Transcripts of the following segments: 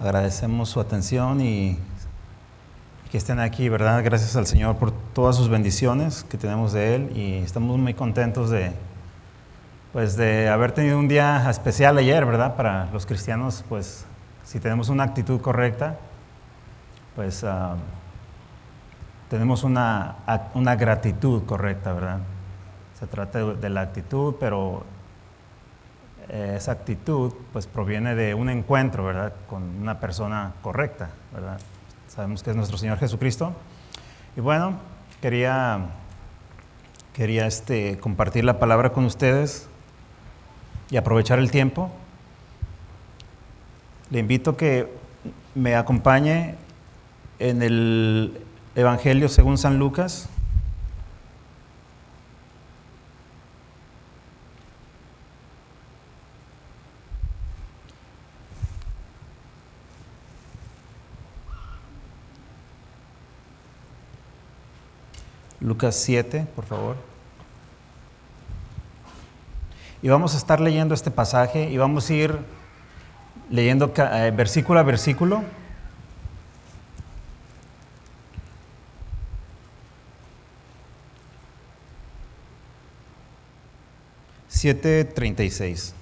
Agradecemos su atención y que estén aquí, ¿verdad? Gracias al Señor por todas sus bendiciones que tenemos de Él y estamos muy contentos de haber tenido un día especial ayer, ¿verdad? Para los cristianos, pues, si tenemos una actitud correcta, pues tenemos una gratitud correcta, ¿verdad? Se trata de la actitud, pero esa actitud pues proviene de un encuentro, ¿verdad? Con una persona correcta, ¿verdad? Sabemos que es nuestro Señor Jesucristo. Y bueno, quería compartir la palabra con ustedes y aprovechar el tiempo. Le invito a que me acompañe en el Evangelio según San Lucas. Lucas 7, por favor. Y vamos a estar leyendo este pasaje y vamos a ir leyendo versículo a versículo. (7:36).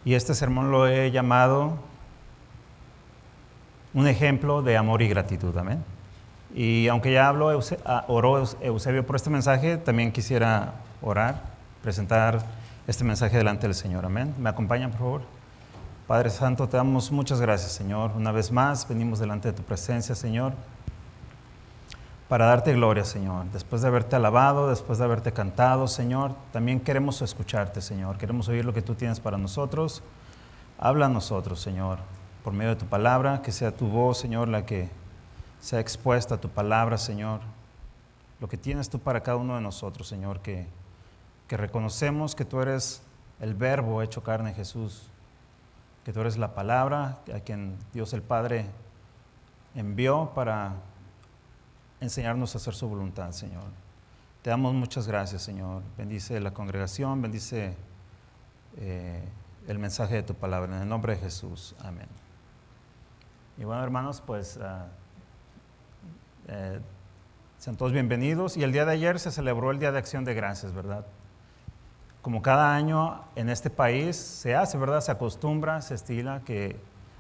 Y este sermón lo he llamado un ejemplo de amor y gratitud, amén. Y aunque ya oró Eusebio por este mensaje, también quisiera orar, presentar este mensaje delante del Señor, amén. ¿Me acompañan, por favor? Padre Santo, te damos muchas gracias, Señor. Una vez más venimos delante de tu presencia, Señor, para darte gloria, Señor. Después de haberte alabado, después de haberte cantado, Señor, también queremos escucharte, Señor. Queremos oír lo que tú tienes para nosotros. Habla a nosotros, Señor, por medio de tu palabra, que sea tu voz, Señor, la que sea expuesta a tu palabra, Señor. Lo que tienes tú para cada uno de nosotros, Señor, que reconocemos que tú eres el Verbo hecho carne, Jesús, que tú eres la palabra a quien Dios el Padre envió para enseñarnos a hacer su voluntad, Señor. Te damos muchas gracias, Señor. Bendice la congregación, bendice el mensaje de tu palabra. En el nombre de Jesús, amén. Y bueno, hermanos, pues sean todos bienvenidos. Y el día de ayer se celebró el Día de Acción de Gracias, ¿verdad? Como cada año en este país se hace, ¿verdad? Se acostumbra, se estila, que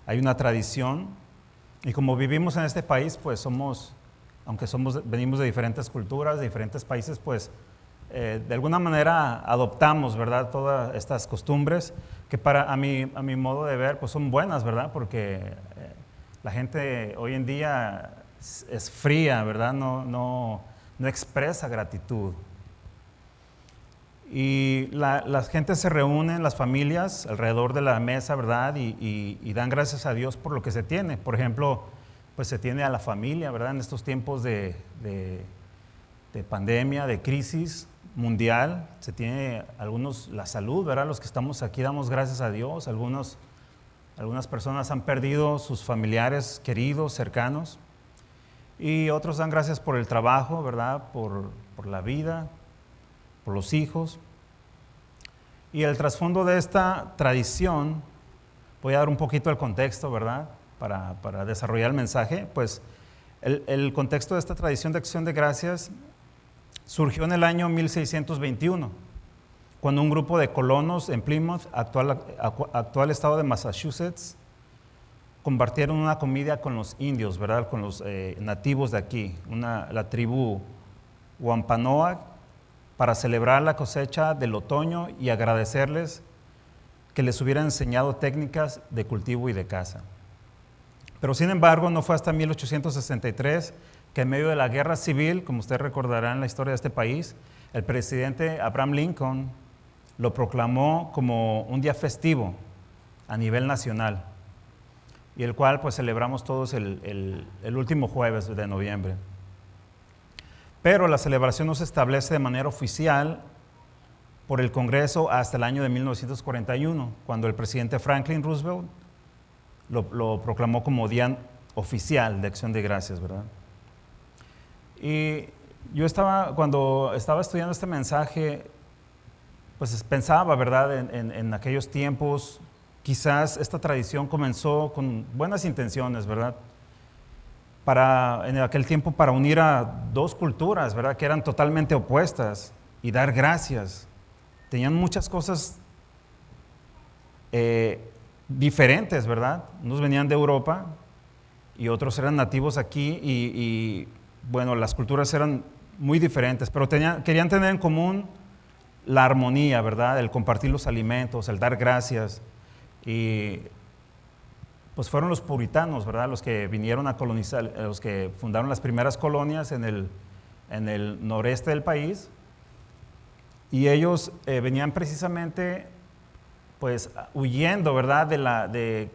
hay una tradición. Y como vivimos en este país, pues aunque venimos de diferentes culturas, de diferentes países, pues de alguna manera adoptamos, ¿verdad? Todas estas costumbres que a mi modo de ver, pues son buenas, ¿verdad? Porque la gente hoy en día es fría, ¿verdad? No expresa gratitud. Y la gente se reúne, las familias, alrededor de la mesa, ¿verdad? Y dan gracias a Dios por lo que se tiene. Por ejemplo, pues se tiene a la familia, ¿verdad? En estos tiempos de pandemia, de crisis mundial, se tiene la salud, ¿verdad? Los que estamos aquí damos gracias a Dios. Algunas personas han perdido sus familiares queridos, cercanos, y otros dan gracias por el trabajo, ¿verdad? Por la vida, por los hijos. Y el trasfondo de esta tradición, voy a dar un poquito el contexto, ¿verdad? Para desarrollar el mensaje, pues el contexto de esta tradición de acción de gracias surgió en el año 1621, cuando un grupo de colonos en Plymouth, actual estado de Massachusetts, compartieron una comida con los indios, ¿verdad? Con los nativos de aquí, la tribu Wampanoag, para celebrar la cosecha del otoño y agradecerles que les hubieran enseñado técnicas de cultivo y de caza. Pero sin embargo, no fue hasta 1863 que en medio de la guerra civil, como usted recordará en la historia de este país, el presidente Abraham Lincoln lo proclamó como un día festivo a nivel nacional, y el cual pues celebramos todos el último jueves de noviembre. Pero la celebración no se establece de manera oficial por el Congreso hasta el año de 1941, cuando el presidente Franklin Roosevelt lo proclamó como Día Oficial de Acción de Gracias, ¿verdad? Y Cuando estaba estudiando este mensaje, pues pensaba, ¿verdad? En aquellos tiempos, quizás esta tradición comenzó con buenas intenciones, ¿verdad? En aquel tiempo para unir a dos culturas, ¿verdad? Que eran totalmente opuestas y dar gracias. Tenían muchas cosas diferentes, ¿verdad? Unos venían de Europa y otros eran nativos aquí bueno, las culturas eran muy diferentes, pero querían tener en común la armonía, ¿verdad? El compartir los alimentos, el dar gracias. Y pues fueron los puritanos, ¿verdad? Los que vinieron a colonizar, los que fundaron las primeras colonias en el noreste del país. Y ellos venían precisamente pues huyendo, ¿verdad? De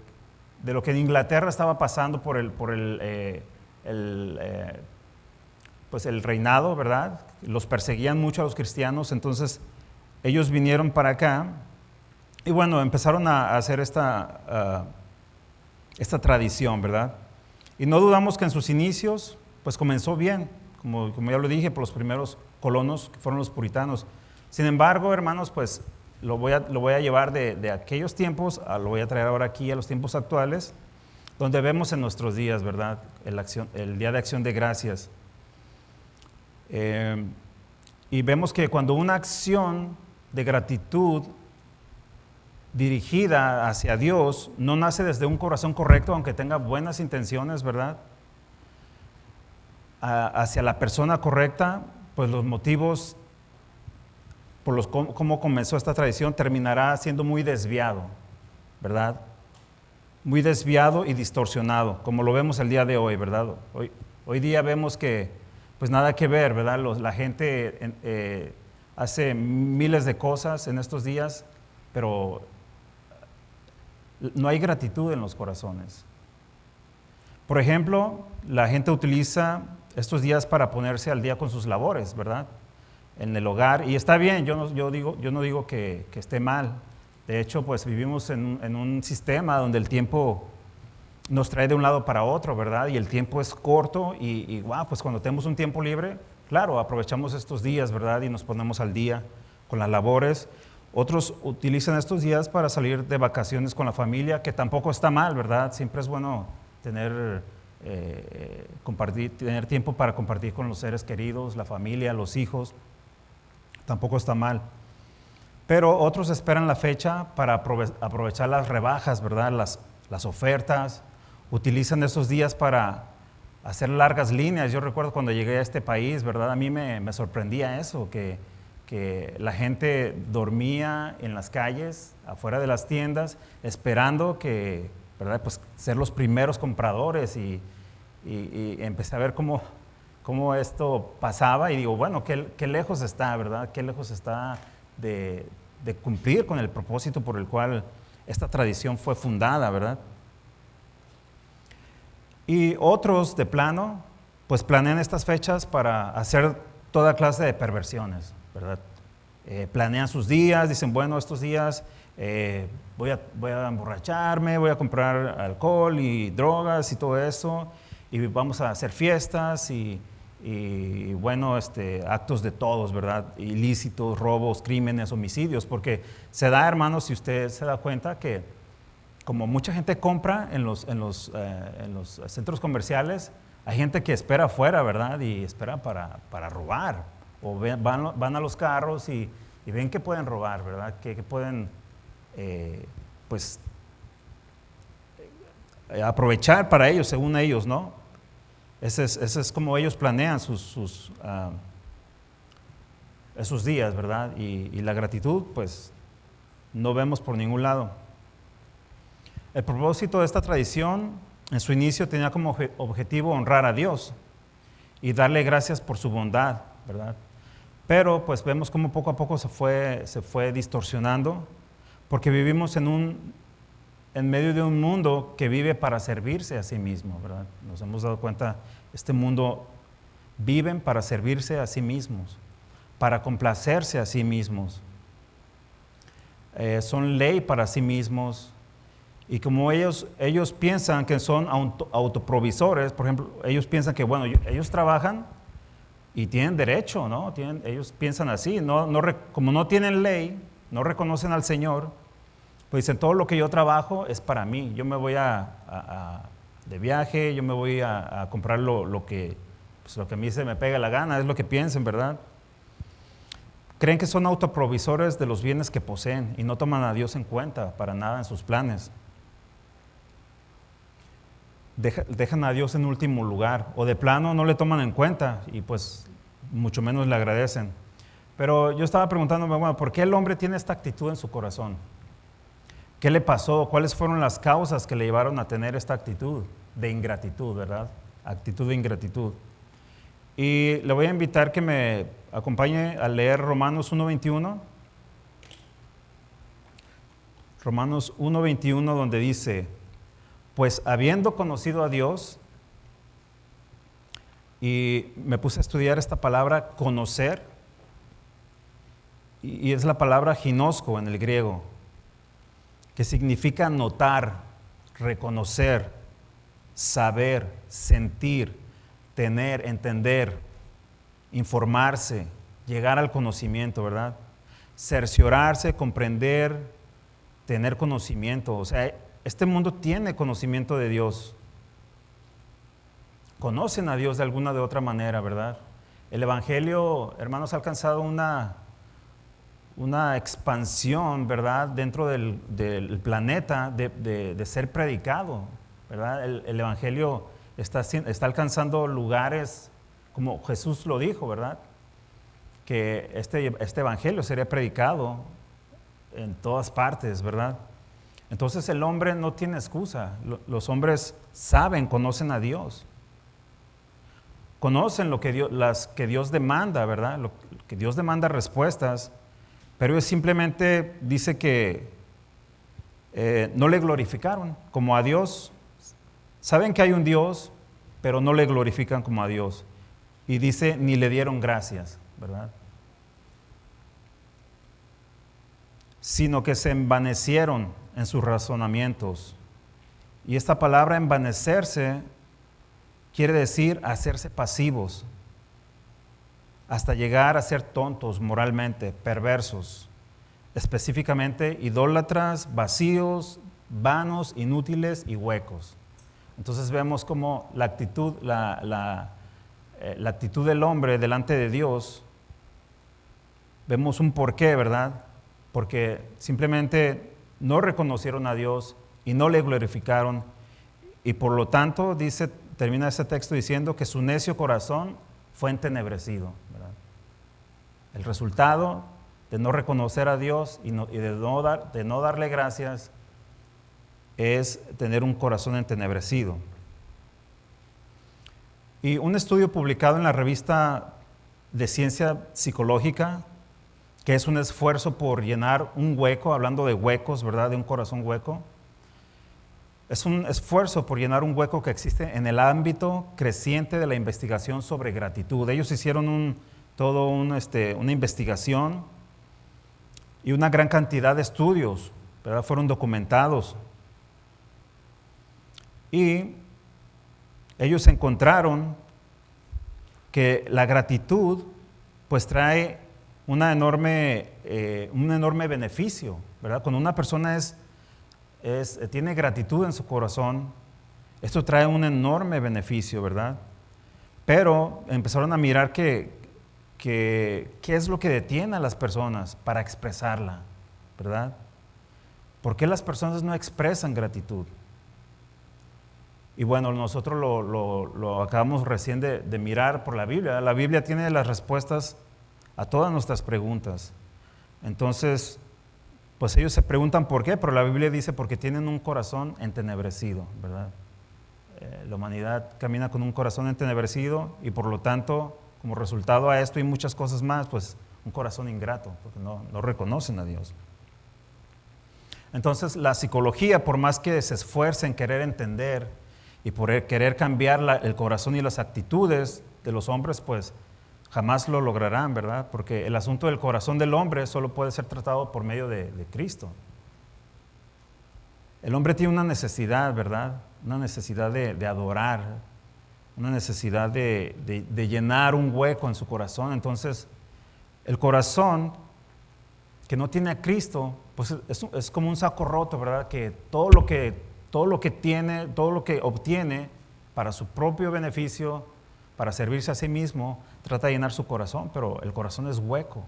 lo que en Inglaterra estaba pasando por pues el reinado, ¿verdad? Los perseguían mucho a los cristianos, entonces ellos vinieron para acá y bueno, empezaron a hacer esta tradición, ¿verdad? Y no dudamos que en sus inicios, pues comenzó bien, como ya lo dije, por los primeros colonos que fueron los puritanos. Sin embargo, hermanos, pues lo voy a llevar de aquellos tiempos, lo voy a traer ahora aquí a los tiempos actuales, donde vemos en nuestros días, ¿verdad? El Día de Acción de Gracias. Y vemos que cuando una acción de gratitud dirigida hacia Dios no nace desde un corazón correcto, aunque tenga buenas intenciones, ¿verdad? Hacia la persona correcta, pues los motivos por cómo comenzó esta tradición terminará siendo muy desviado, ¿verdad? Muy desviado y distorsionado, como lo vemos el día de hoy, ¿verdad? Hoy día vemos que pues nada que ver, ¿verdad? La gente hace miles de cosas en estos días, pero no hay gratitud en los corazones. Por ejemplo, la gente utiliza estos días para ponerse al día con sus labores, ¿verdad? En el hogar, y está bien, yo no digo que esté mal. De hecho, pues vivimos en un sistema donde el tiempo nos trae de un lado para otro, ¿verdad? Y el tiempo es corto y wow, pues cuando tenemos un tiempo libre, claro, aprovechamos estos días, ¿verdad? Y nos ponemos al día con las labores. Otros utilizan estos días para salir de vacaciones con la familia, que tampoco está mal, ¿verdad? Siempre es bueno tener tiempo para compartir con los seres queridos, la familia, los hijos. Tampoco está mal. Pero otros esperan la fecha para aprovechar las rebajas, ¿verdad? Las ofertas. Utilizan esos días para hacer largas líneas. Yo recuerdo cuando llegué a este país, ¿verdad? A mí me sorprendía eso, que la gente dormía en las calles, afuera de las tiendas, esperando que, ¿verdad? Pues ser los primeros compradores y empecé a ver cómo esto pasaba y digo, bueno, qué lejos está, ¿verdad? Qué lejos está de cumplir con el propósito por el cual esta tradición fue fundada, ¿verdad? Y otros de plano, pues planean estas fechas para hacer toda clase de perversiones, ¿verdad? Planean sus días, dicen, bueno, estos días voy a emborracharme, voy a comprar alcohol y drogas y todo eso, y vamos a hacer fiestas y bueno, actos de todos, ¿verdad? Ilícitos, robos, crímenes, homicidios, porque se da, hermanos, si usted se da cuenta que como mucha gente compra en los centros comerciales, hay gente que espera afuera, ¿verdad? Y espera para robar, o van a los carros y ven que pueden robar, ¿verdad? Que pueden, pues, aprovechar para ellos, según ellos, ¿no? Ese es como ellos planean esos días, ¿verdad? Y la gratitud, pues, no vemos por ningún lado. El propósito de esta tradición, en su inicio, tenía como objetivo honrar a Dios y darle gracias por su bondad, ¿verdad? Pero, pues, vemos cómo poco a poco se fue distorsionando, porque vivimos en medio de un mundo que vive para servirse a sí mismo, ¿verdad? Nos hemos dado cuenta, este mundo viven para servirse a sí mismos, para complacerse a sí mismos. Son ley para sí mismos, y como ellos piensan que son autoprovisores, por ejemplo, ellos piensan que, bueno, ellos trabajan y tienen derecho, ¿no? Ellos piensan así, como no tienen ley, no reconocen al Señor, pues dicen, todo lo que yo trabajo es para mí. Yo me voy de viaje, yo me voy a comprar lo que a mí se me pega la gana, es lo que piensen, ¿verdad? Creen que son autoprovisores de los bienes que poseen y no toman a Dios en cuenta para nada en sus planes. Dejan a Dios en último lugar, o de plano no le toman en cuenta y pues mucho menos le agradecen. Pero yo estaba preguntándome, bueno, ¿por qué el hombre tiene esta actitud en su corazón? ¿Qué le pasó? ¿Cuáles fueron las causas que le llevaron a tener esta actitud de ingratitud, verdad? Actitud de ingratitud. Y le voy a invitar que me acompañe a leer Romanos 1:21. Romanos 1:21, donde dice, pues habiendo conocido a Dios, y me puse a estudiar esta palabra conocer, y es la palabra ginosco en el griego, que significa notar, reconocer, saber, sentir, tener, entender, informarse, llegar al conocimiento, ¿verdad? Cerciorarse, comprender, tener conocimiento. O sea, este mundo tiene conocimiento de Dios. Conocen a Dios de alguna de otra manera, ¿verdad? El Evangelio, hermanos, ha alcanzado una expansión, ¿verdad? Dentro del planeta de ser predicado, ¿verdad? El Evangelio está alcanzando lugares, como Jesús lo dijo, ¿verdad? Que este Evangelio sería predicado en todas partes, ¿verdad? Entonces el hombre no tiene excusa. Los hombres saben, conocen a Dios. Conocen lo que Dios demanda, ¿verdad? Lo que Dios demanda respuestas, pero ellos simplemente dice que no le glorificaron como a Dios. Saben que hay un Dios, pero no le glorifican como a Dios. Y dice, ni le dieron gracias, ¿verdad? Sino que se envanecieron en sus razonamientos. Y esta palabra envanecerse quiere decir hacerse pasivos, hasta llegar a ser tontos moralmente, perversos, específicamente idólatras, vacíos, vanos, inútiles y huecos. Entonces vemos como la actitud del hombre delante de Dios, vemos un porqué, ¿verdad? Porque simplemente no reconocieron a Dios y no le glorificaron, y por lo tanto termina ese texto diciendo que su necio corazón fue entenebrecido, ¿verdad? El resultado de no reconocer a Dios y de no darle gracias es tener un corazón entenebrecido. Y un estudio publicado en la revista de Ciencia Psicológica, que es un esfuerzo por llenar un hueco, hablando de huecos, ¿verdad? De un corazón hueco. Es un esfuerzo por llenar un hueco que existe en el ámbito creciente de la investigación sobre gratitud. Ellos hicieron una investigación y una gran cantidad de estudios, ¿verdad? Fueron documentados. Y ellos encontraron que la gratitud pues trae un enorme beneficio, ¿verdad? Cuando una persona tiene gratitud en su corazón, esto trae un enorme beneficio, ¿verdad? Pero empezaron a mirar qué es lo que detiene a las personas para expresarla, ¿verdad? ¿Por qué las personas no expresan gratitud? Y bueno, nosotros lo acabamos recién de mirar por la Biblia. La Biblia tiene las respuestas a todas nuestras preguntas. Entonces, pues ellos se preguntan por qué, pero la Biblia dice porque tienen un corazón entenebrecido, ¿verdad? La humanidad camina con un corazón entenebrecido y por lo tanto, como resultado a esto y muchas cosas más, pues un corazón ingrato, porque no reconocen a Dios. Entonces, la psicología, por más que se esfuerce en querer entender y por querer cambiar el corazón y las actitudes de los hombres, pues jamás lo lograrán, ¿verdad? Porque el asunto del corazón del hombre solo puede ser tratado por medio de Cristo. El hombre tiene una necesidad, ¿verdad? Una necesidad de adorar, una necesidad de llenar un hueco en su corazón. Entonces, el corazón que no tiene a Cristo, pues es como un saco roto, ¿verdad? Que todo lo que tiene, todo lo que obtiene para su propio beneficio, para servirse a sí mismo, trata de llenar su corazón, pero el corazón es hueco.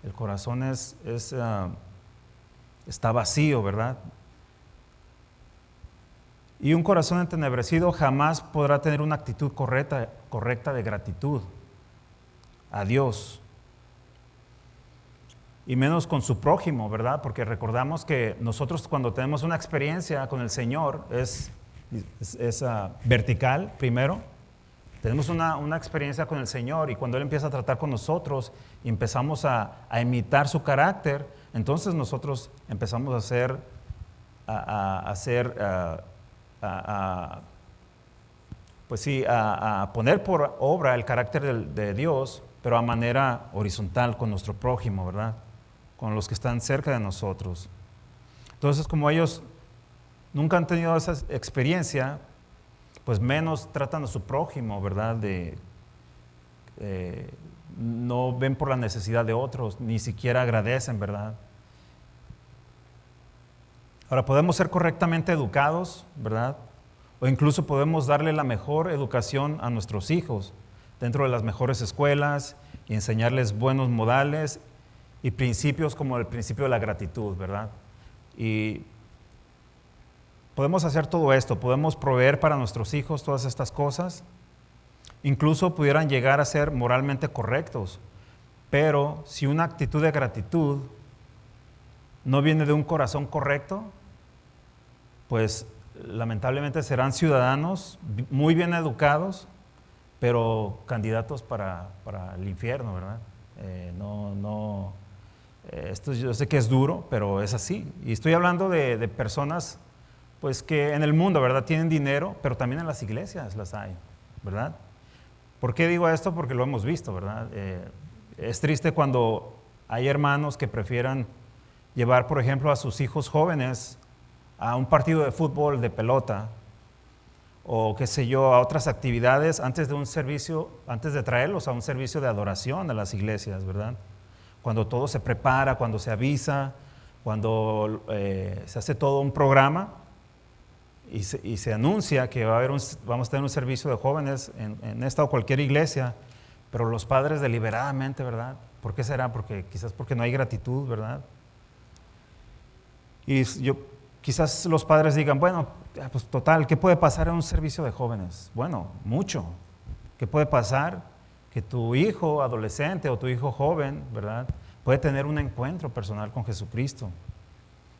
El corazón está vacío, ¿verdad? Y un corazón entenebrecido jamás podrá tener una actitud correcta de gratitud a Dios. Y menos con su prójimo, ¿verdad? Porque recordamos que nosotros cuando tenemos una experiencia con el Señor es vertical primero. Tenemos una experiencia con el Señor y cuando Él empieza a tratar con nosotros y empezamos a imitar su carácter, entonces nosotros empezamos a poner por obra el carácter de Dios, pero a manera horizontal con nuestro prójimo, ¿verdad? Con los que están cerca de nosotros. Entonces, como ellos nunca han tenido esa experiencia, pues menos tratan a su prójimo, ¿verdad? No ven por la necesidad de otros, ni siquiera agradecen, ¿verdad? Ahora, podemos ser correctamente educados, ¿verdad? O incluso podemos darle la mejor educación a nuestros hijos dentro de las mejores escuelas y enseñarles buenos modales y principios como el principio de la gratitud, ¿verdad? Y podemos hacer todo esto, podemos proveer para nuestros hijos todas estas cosas, incluso pudieran llegar a ser moralmente correctos, pero si una actitud de gratitud no viene de un corazón correcto, pues lamentablemente serán ciudadanos muy bien educados, pero candidatos para el infierno, ¿verdad? Esto yo sé que es duro, pero es así. Y estoy hablando de personas pues que en el mundo, ¿verdad? Tienen dinero, pero también en las iglesias las hay, ¿verdad? ¿Por qué digo esto? Porque lo hemos visto, ¿verdad? Es triste cuando hay hermanos que prefieran llevar, por ejemplo, a sus hijos jóvenes a un partido de fútbol, de pelota, o qué sé yo, a otras actividades antes de traerlos a un servicio de adoración a las iglesias, ¿verdad? Cuando todo se prepara, cuando se avisa, cuando se hace todo un programa y se anuncia que vamos a tener un servicio de jóvenes en esta o cualquier iglesia, pero los padres deliberadamente, ¿verdad? ¿Por qué será? Quizás porque no hay gratitud, ¿verdad? Y quizás los padres digan, bueno, pues total, ¿qué puede pasar en un servicio de jóvenes? Bueno, mucho. ¿Qué puede pasar? Que tu hijo adolescente o tu hijo joven, ¿verdad? Puede tener un encuentro personal con Jesucristo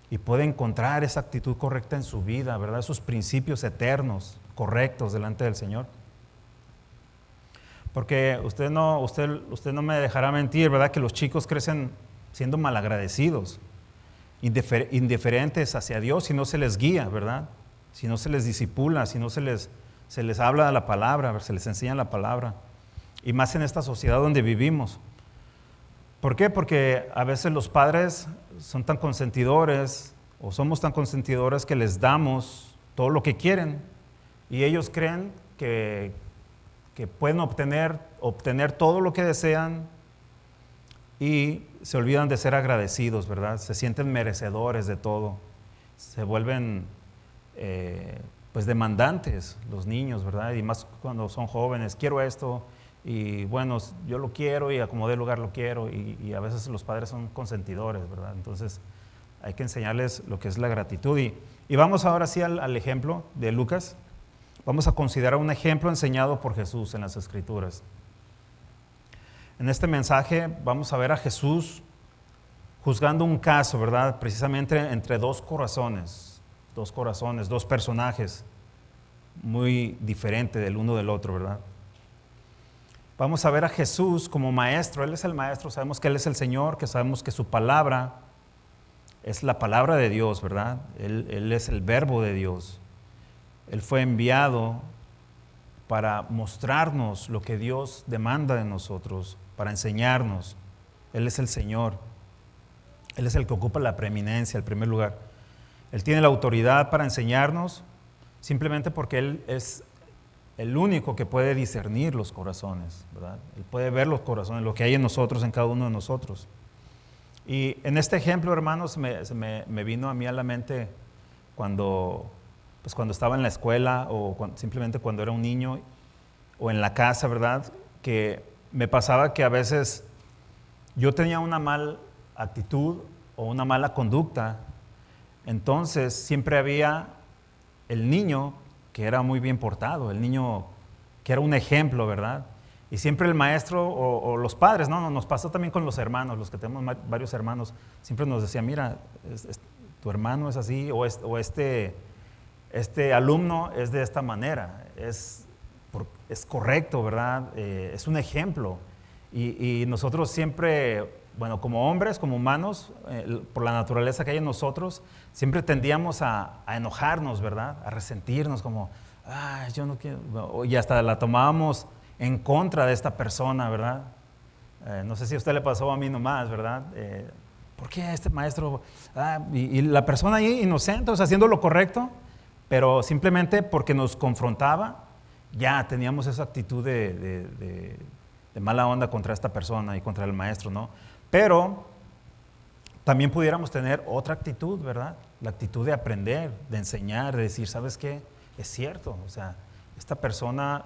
y puede encontrar esa actitud correcta en su vida, ¿verdad? Esos principios eternos, correctos delante del Señor. Porque usted no me dejará mentir, ¿verdad? Que los chicos crecen siendo malagradecidos, indiferentes hacia Dios si no se les guía, ¿verdad? Si no se les discipula, si no se les habla de la palabra, se les enseña la palabra. Y más en esta sociedad donde vivimos. ¿Por qué? Porque a veces los padres son tan consentidores o somos tan consentidores que les damos todo lo que quieren y ellos creen que pueden obtener todo lo que desean y se olvidan de ser agradecidos, ¿verdad? Se sienten merecedores de todo. Se vuelven pues demandantes los niños, ¿verdad? Y más cuando son jóvenes, quiero esto y bueno, yo lo quiero y a como dé lugar lo quiero y a veces los padres son consentidores, ¿verdad? Entonces hay que enseñarles lo que es la gratitud y vamos ahora sí al ejemplo de Lucas. Vamos a considerar un ejemplo enseñado por Jesús en las Escrituras. En este mensaje vamos a ver a Jesús juzgando un caso, ¿verdad? Precisamente entre dos corazones, dos personajes muy diferentes del uno del otro, ¿verdad? Vamos a ver a Jesús como maestro. Él es el maestro, sabemos que Él es el Señor, que sabemos que su palabra es la palabra de Dios, ¿verdad? Él es el verbo de Dios. Él fue enviado para mostrarnos lo que Dios demanda de nosotros, para enseñarnos. Él es el Señor. Él es el que ocupa la preeminencia, el primer lugar. Él tiene la autoridad para enseñarnos simplemente porque Él es el único que puede discernir los corazones, ¿verdad? Él puede ver los corazones, lo que hay en nosotros, en cada uno de nosotros. Y en este ejemplo, hermanos, me vino a mí a la mente cuando estaba en la escuela o simplemente cuando era un niño o en la casa, ¿verdad? Que me pasaba que a veces yo tenía una mala actitud o una mala conducta, entonces siempre había el niño que era muy bien portado, el niño que era un ejemplo, ¿verdad? Y siempre el maestro o los padres, ¿no? Nos pasó también con los hermanos, los que tenemos varios hermanos, siempre nos decían, mira, tu hermano es así, o este alumno es de esta manera, es correcto, ¿verdad? Es un ejemplo. Y nosotros siempre, bueno, como hombres, como humanos, por la naturaleza que hay en nosotros, siempre tendíamos a enojarnos, ¿verdad? A resentirnos, como, yo no quiero, y hasta la tomábamos en contra de esta persona, ¿verdad? No sé si a usted le pasó, a mí nomás, ¿verdad? ¿Por qué este maestro? Y la persona ahí inocente, o sea, haciendo lo correcto, pero simplemente porque nos confrontaba, ya teníamos esa actitud de mala onda contra esta persona y contra el maestro, ¿no? Pero también pudiéramos tener otra actitud, ¿verdad? La actitud de aprender, de enseñar, de decir, ¿sabes qué? Es cierto, o sea, esta persona,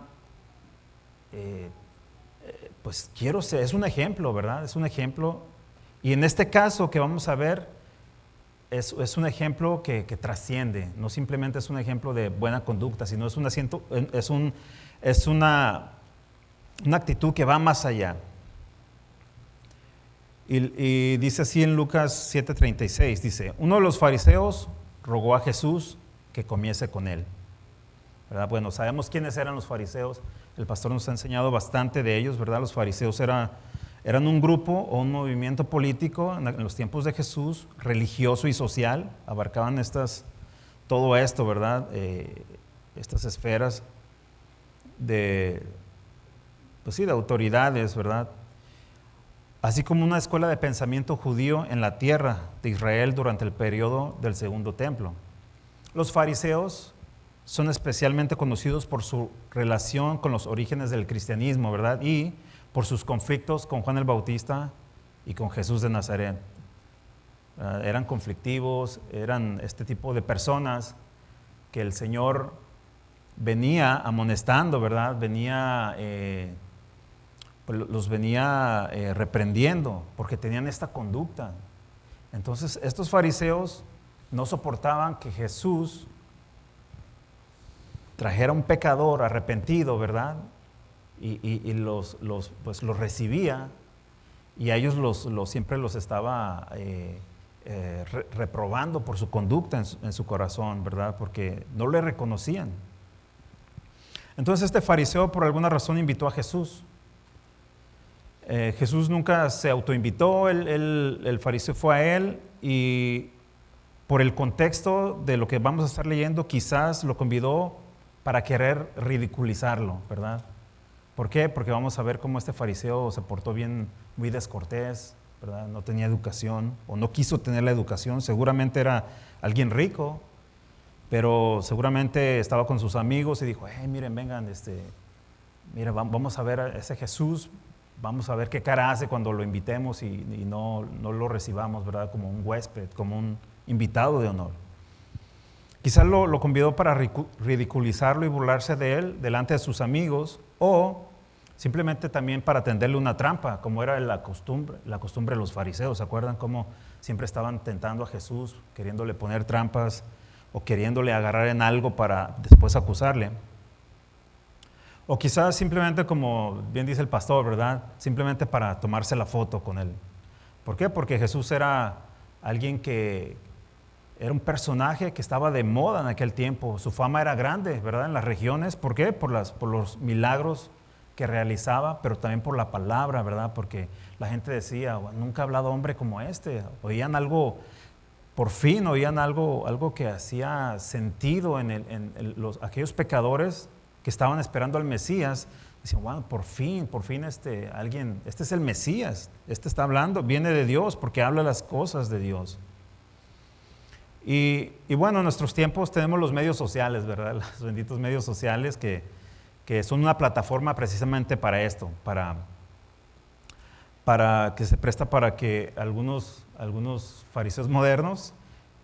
pues quiero ser, es un ejemplo, ¿verdad? Es un ejemplo. Y en este caso que vamos a ver, es un ejemplo que trasciende, no simplemente es un ejemplo de buena conducta, sino es una actitud que va más allá. Y dice así en Lucas 7:36, dice, uno de los fariseos rogó a Jesús que comiese con él, ¿verdad? Bueno, sabemos quiénes eran los fariseos, el pastor nos ha enseñado bastante de ellos, ¿verdad? Los fariseos eran un grupo o un movimiento político en los tiempos de Jesús, religioso y social, abarcaban todo esto, ¿verdad? Estas esferas de autoridades, ¿verdad? Así como una escuela de pensamiento judío en la tierra de Israel durante el periodo del Segundo Templo. Los fariseos son especialmente conocidos por su relación con los orígenes del cristianismo, ¿verdad? Y por sus conflictos con Juan el Bautista y con Jesús de Nazaret. Eran conflictivos, eran este tipo de personas que el Señor venía amonestando, ¿verdad? Los venía reprendiendo porque tenían esta conducta. Entonces, estos fariseos no soportaban que Jesús trajera un pecador arrepentido, ¿verdad? Y los recibía, y a ellos siempre los estaba reprobando por su conducta en su corazón, ¿verdad? Porque no le reconocían. Entonces este fariseo por alguna razón invitó a Jesús. Jesús nunca se autoinvitó, el fariseo fue a él, y por el contexto de lo que vamos a estar leyendo, quizás lo convidó para querer ridiculizarlo, ¿verdad? ¿Por qué? Porque vamos a ver cómo este fariseo se portó bien, muy descortés, ¿verdad? No tenía educación, o no quiso tener la educación. Seguramente era alguien rico, pero seguramente estaba con sus amigos y dijo, miren, vengan, mira, vamos a ver a ese Jesús, vamos a ver qué cara hace cuando lo invitemos y no lo recibamos, ¿verdad? Como un huésped, como un invitado de honor. Quizás lo convidó para ridiculizarlo y burlarse de él delante de sus amigos, o simplemente también para tenderle una trampa, como era la costumbre de los fariseos. ¿Se acuerdan cómo siempre estaban tentando a Jesús, queriéndole poner trampas o queriéndole agarrar en algo para después acusarle? O quizás simplemente, como bien dice el pastor, ¿verdad? Simplemente para tomarse la foto con él. ¿Por qué? Porque Jesús era alguien que era un personaje que estaba de moda en aquel tiempo. Su fama era grande, ¿verdad? En las regiones. ¿Por qué? Por los milagros que realizaba, pero también por la palabra, ¿verdad? Porque la gente decía, nunca ha hablado hombre como este. Oían algo, por fin oían algo que hacía sentido en aquellos pecadores que estaban esperando al Mesías. Decían, bueno, por fin alguien, este es el Mesías, este está hablando, viene de Dios porque habla las cosas de Dios. Y bueno, en nuestros tiempos tenemos los medios sociales, ¿verdad? Los benditos medios sociales que que son una plataforma precisamente para esto, para que se presta para que algunos fariseos modernos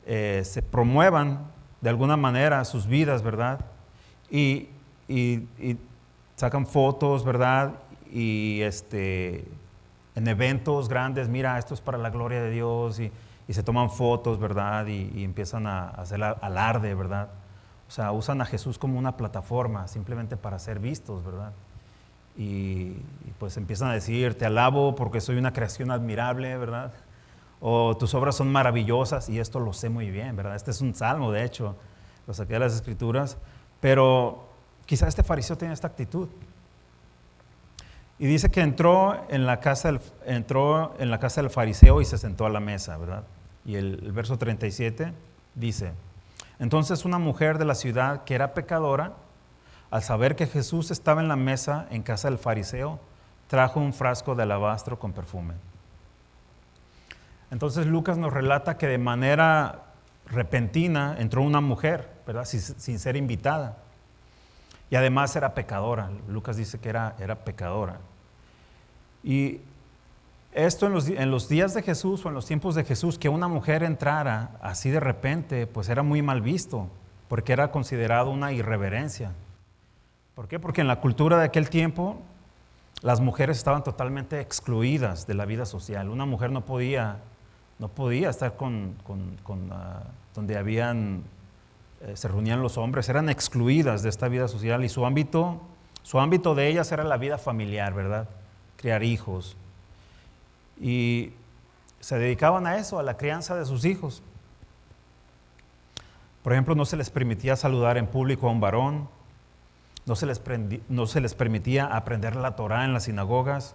se promuevan de alguna manera sus vidas, ¿verdad? Y sacan fotos, ¿verdad? Y en eventos grandes, mira, esto es para la gloria de Dios, y se toman fotos, ¿verdad? Y empiezan a hacer alarde, ¿verdad? O sea, usan a Jesús como una plataforma simplemente para ser vistos, ¿verdad? Y pues empiezan a decir, te alabo porque soy una creación admirable, ¿verdad? O tus obras son maravillosas, y esto lo sé muy bien, ¿verdad? Este es un salmo, de hecho, lo saqué de las Escrituras, pero quizá este fariseo tenía esta actitud. Y dice que entró en la casa del fariseo y se sentó a la mesa, ¿verdad? Y el verso 37 dice, entonces una mujer de la ciudad que era pecadora, al saber que Jesús estaba en la mesa en casa del fariseo, trajo un frasco de alabastro con perfume. Entonces Lucas nos relata que de manera repentina entró una mujer, ¿verdad? Sin ser invitada. Y además era pecadora. Lucas dice que era pecadora. Y esto en los días de Jesús o en los tiempos de Jesús, que una mujer entrara así de repente, pues era muy mal visto, porque era considerado una irreverencia. ¿Por qué? Porque en la cultura de aquel tiempo las mujeres estaban totalmente excluidas de la vida social. Una mujer no podía estar donde se reunían los hombres, eran excluidas de esta vida social, y su ámbito de ellas era la vida familiar, ¿verdad? Criar hijos. Y se dedicaban a eso, a la crianza de sus hijos. Por ejemplo, no se les permitía saludar en público a un varón, no se les permitía aprender la Torá en las sinagogas,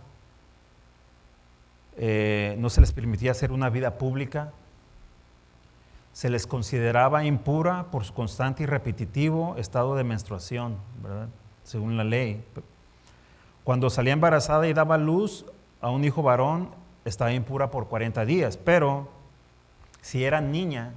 no se les permitía hacer una vida pública, se les consideraba impura por su constante y repetitivo estado de menstruación, ¿verdad? Según la ley. Cuando salía embarazada y daba luz a un hijo varón, estaba impura por 40 días, pero si era niña,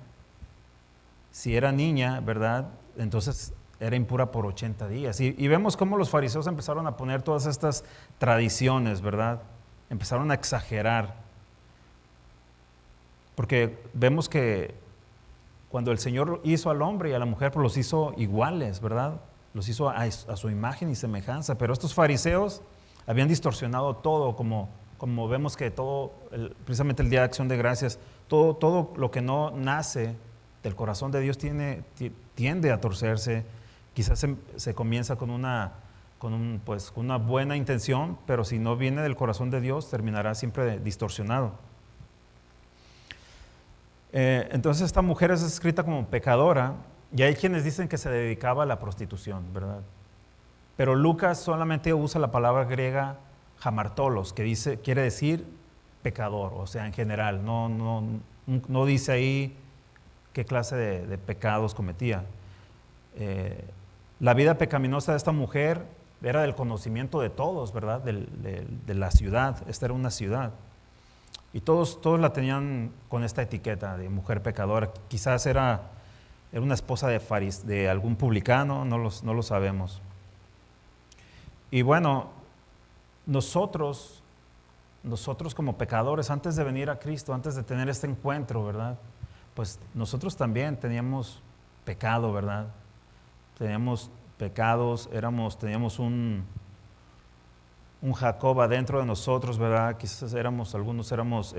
¿verdad? Entonces era impura por 80 días. Y vemos cómo los fariseos empezaron a poner todas estas tradiciones, ¿verdad? Empezaron a exagerar. Porque vemos que cuando el Señor hizo al hombre y a la mujer, pues los hizo iguales, ¿verdad? Los hizo a su imagen y semejanza. Pero estos fariseos habían distorsionado todo, como vemos que todo, precisamente el Día de Acción de Gracias, todo lo que no nace del corazón de Dios tiende a torcerse. Quizás se comienza con una buena intención, pero si no viene del corazón de Dios, terminará siempre distorsionado. Entonces esta mujer es escrita como pecadora, y hay quienes dicen que se dedicaba a la prostitución, ¿verdad? Pero Lucas solamente usa la palabra griega hamartolos, que quiere decir pecador, o sea, en general, no dice ahí qué clase de pecados cometía. La vida pecaminosa de esta mujer era del conocimiento de todos, ¿verdad? De la ciudad. Esta era una ciudad. Y todos la tenían con esta etiqueta de mujer pecadora. Quizás era una esposa de algún publicano, no lo sabemos. Y bueno, nosotros como pecadores, antes de venir a Cristo, antes de tener este encuentro, ¿verdad? Pues nosotros también teníamos pecado, ¿verdad? Teníamos pecados, teníamos un Jacob adentro de nosotros, ¿verdad? Quizás algunos éramos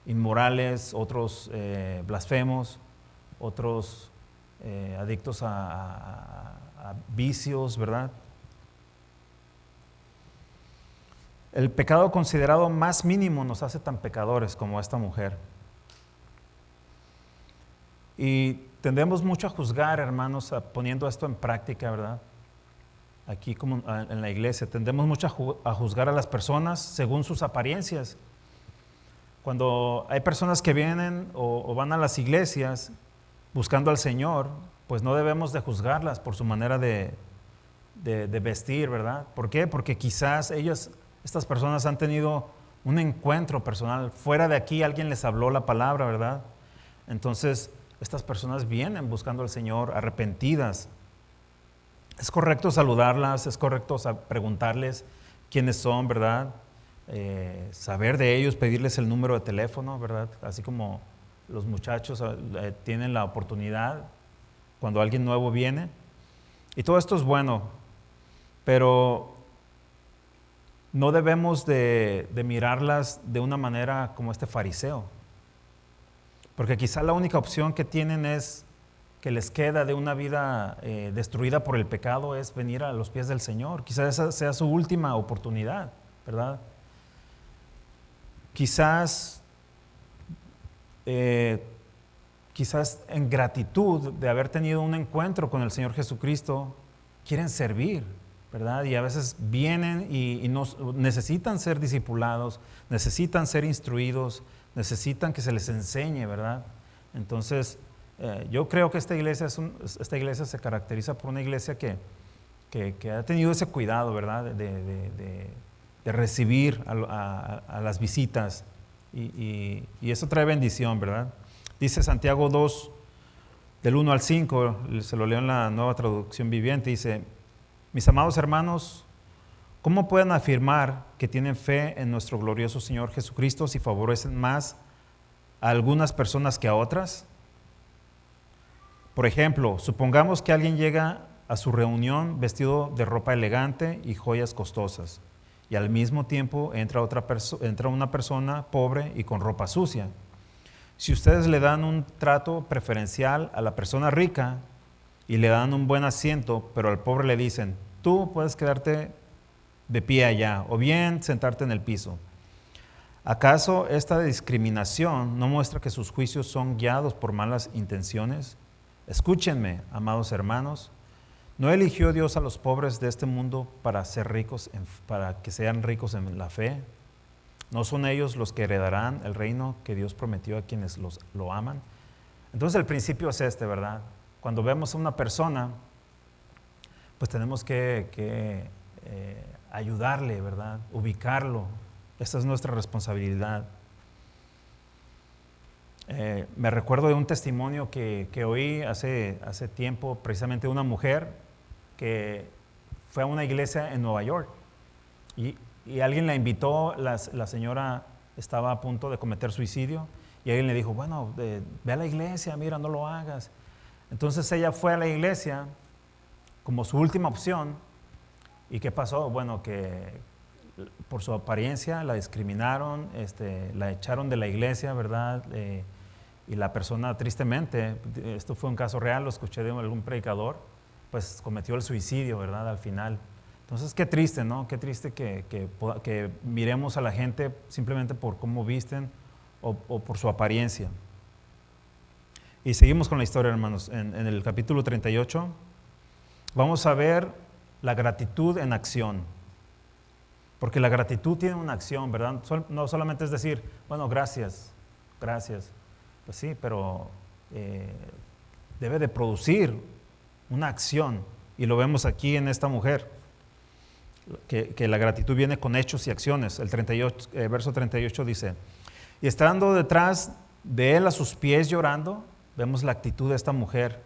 inmorales, otros blasfemos, otros adictos a vicios, ¿verdad? El pecado considerado más mínimo nos hace tan pecadores como esta mujer. Y tendemos mucho a juzgar, hermanos, poniendo esto en práctica, ¿verdad? Aquí como en la iglesia, tendemos mucho a juzgar a las personas según sus apariencias. Cuando hay personas que vienen o van a las iglesias buscando al Señor, pues no debemos de juzgarlas por su manera de vestir, ¿verdad? ¿Por qué? Porque quizás estas personas han tenido un encuentro personal. Fuera de aquí alguien les habló la palabra, ¿verdad? Entonces, estas personas vienen buscando al Señor arrepentidas. Es correcto saludarlas, es correcto preguntarles quiénes son, ¿verdad? Saber de ellos, pedirles el número de teléfono, ¿verdad? Así como los muchachos tienen la oportunidad cuando alguien nuevo viene. Y todo esto es bueno, pero no debemos de mirarlas de una manera como este fariseo, porque quizá la única opción que tienen es que les queda de una vida destruida por el pecado es venir a los pies del Señor. Quizás esa sea su última oportunidad, ¿verdad? Quizás en gratitud de haber tenido un encuentro con el Señor Jesucristo, quieren servir, ¿verdad? Y a veces vienen y necesitan ser discipulados, necesitan ser instruidos, necesitan que se les enseñe, ¿verdad? Entonces, yo creo que esta iglesia se caracteriza por una iglesia que ha tenido ese cuidado, ¿verdad? De recibir a las visitas y eso trae bendición, ¿verdad? Dice Santiago 2, del 1 al 5, se lo leo en la Nueva Traducción Viviente, dice: mis amados hermanos, ¿cómo pueden afirmar que tienen fe en nuestro glorioso Señor Jesucristo si favorecen más a algunas personas que a otras? Por ejemplo, supongamos que alguien llega a su reunión vestido de ropa elegante y joyas costosas, y al mismo tiempo entra una persona pobre y con ropa sucia. Si ustedes le dan un trato preferencial a la persona rica y le dan un buen asiento, pero al pobre le dicen: tú puedes quedarte de pie allá, o bien sentarte en el piso, ¿acaso esta discriminación no muestra que sus juicios son guiados por malas intenciones? Escúchenme, amados hermanos, ¿no eligió Dios a los pobres de este mundo para que sean ricos en la fe? ¿No son ellos los que heredarán el reino que Dios prometió a quienes lo aman? Entonces el principio es este, ¿verdad? Cuando vemos a una persona, pues tenemos que ayudarle, ¿verdad? Ubicarlo. Esta es nuestra responsabilidad. Me recuerdo de un testimonio que oí hace tiempo, precisamente de una mujer que fue a una iglesia en Nueva York y alguien la invitó, la señora estaba a punto de cometer suicidio y alguien le dijo: bueno, ve a la iglesia, mira, no lo hagas. Entonces ella fue a la iglesia como su última opción. ¿Y qué pasó? Bueno, que por su apariencia la discriminaron, la echaron de la iglesia, ¿verdad? Y la persona, tristemente, esto fue un caso real, lo escuché de algún predicador, pues cometió el suicidio, ¿verdad? Al final. Entonces, qué triste, ¿no? Qué triste que miremos a la gente simplemente por cómo visten o por su apariencia. Y seguimos con la historia, hermanos. En el capítulo 38 vamos a ver la gratitud en acción. Porque la gratitud tiene una acción, ¿verdad? No solamente es decir: bueno, gracias, gracias. Pues sí, pero debe de producir una acción. Y lo vemos aquí en esta mujer, que la gratitud viene con hechos y acciones. El verso 38 dice: y estando detrás de él a sus pies llorando, vemos la actitud de esta mujer.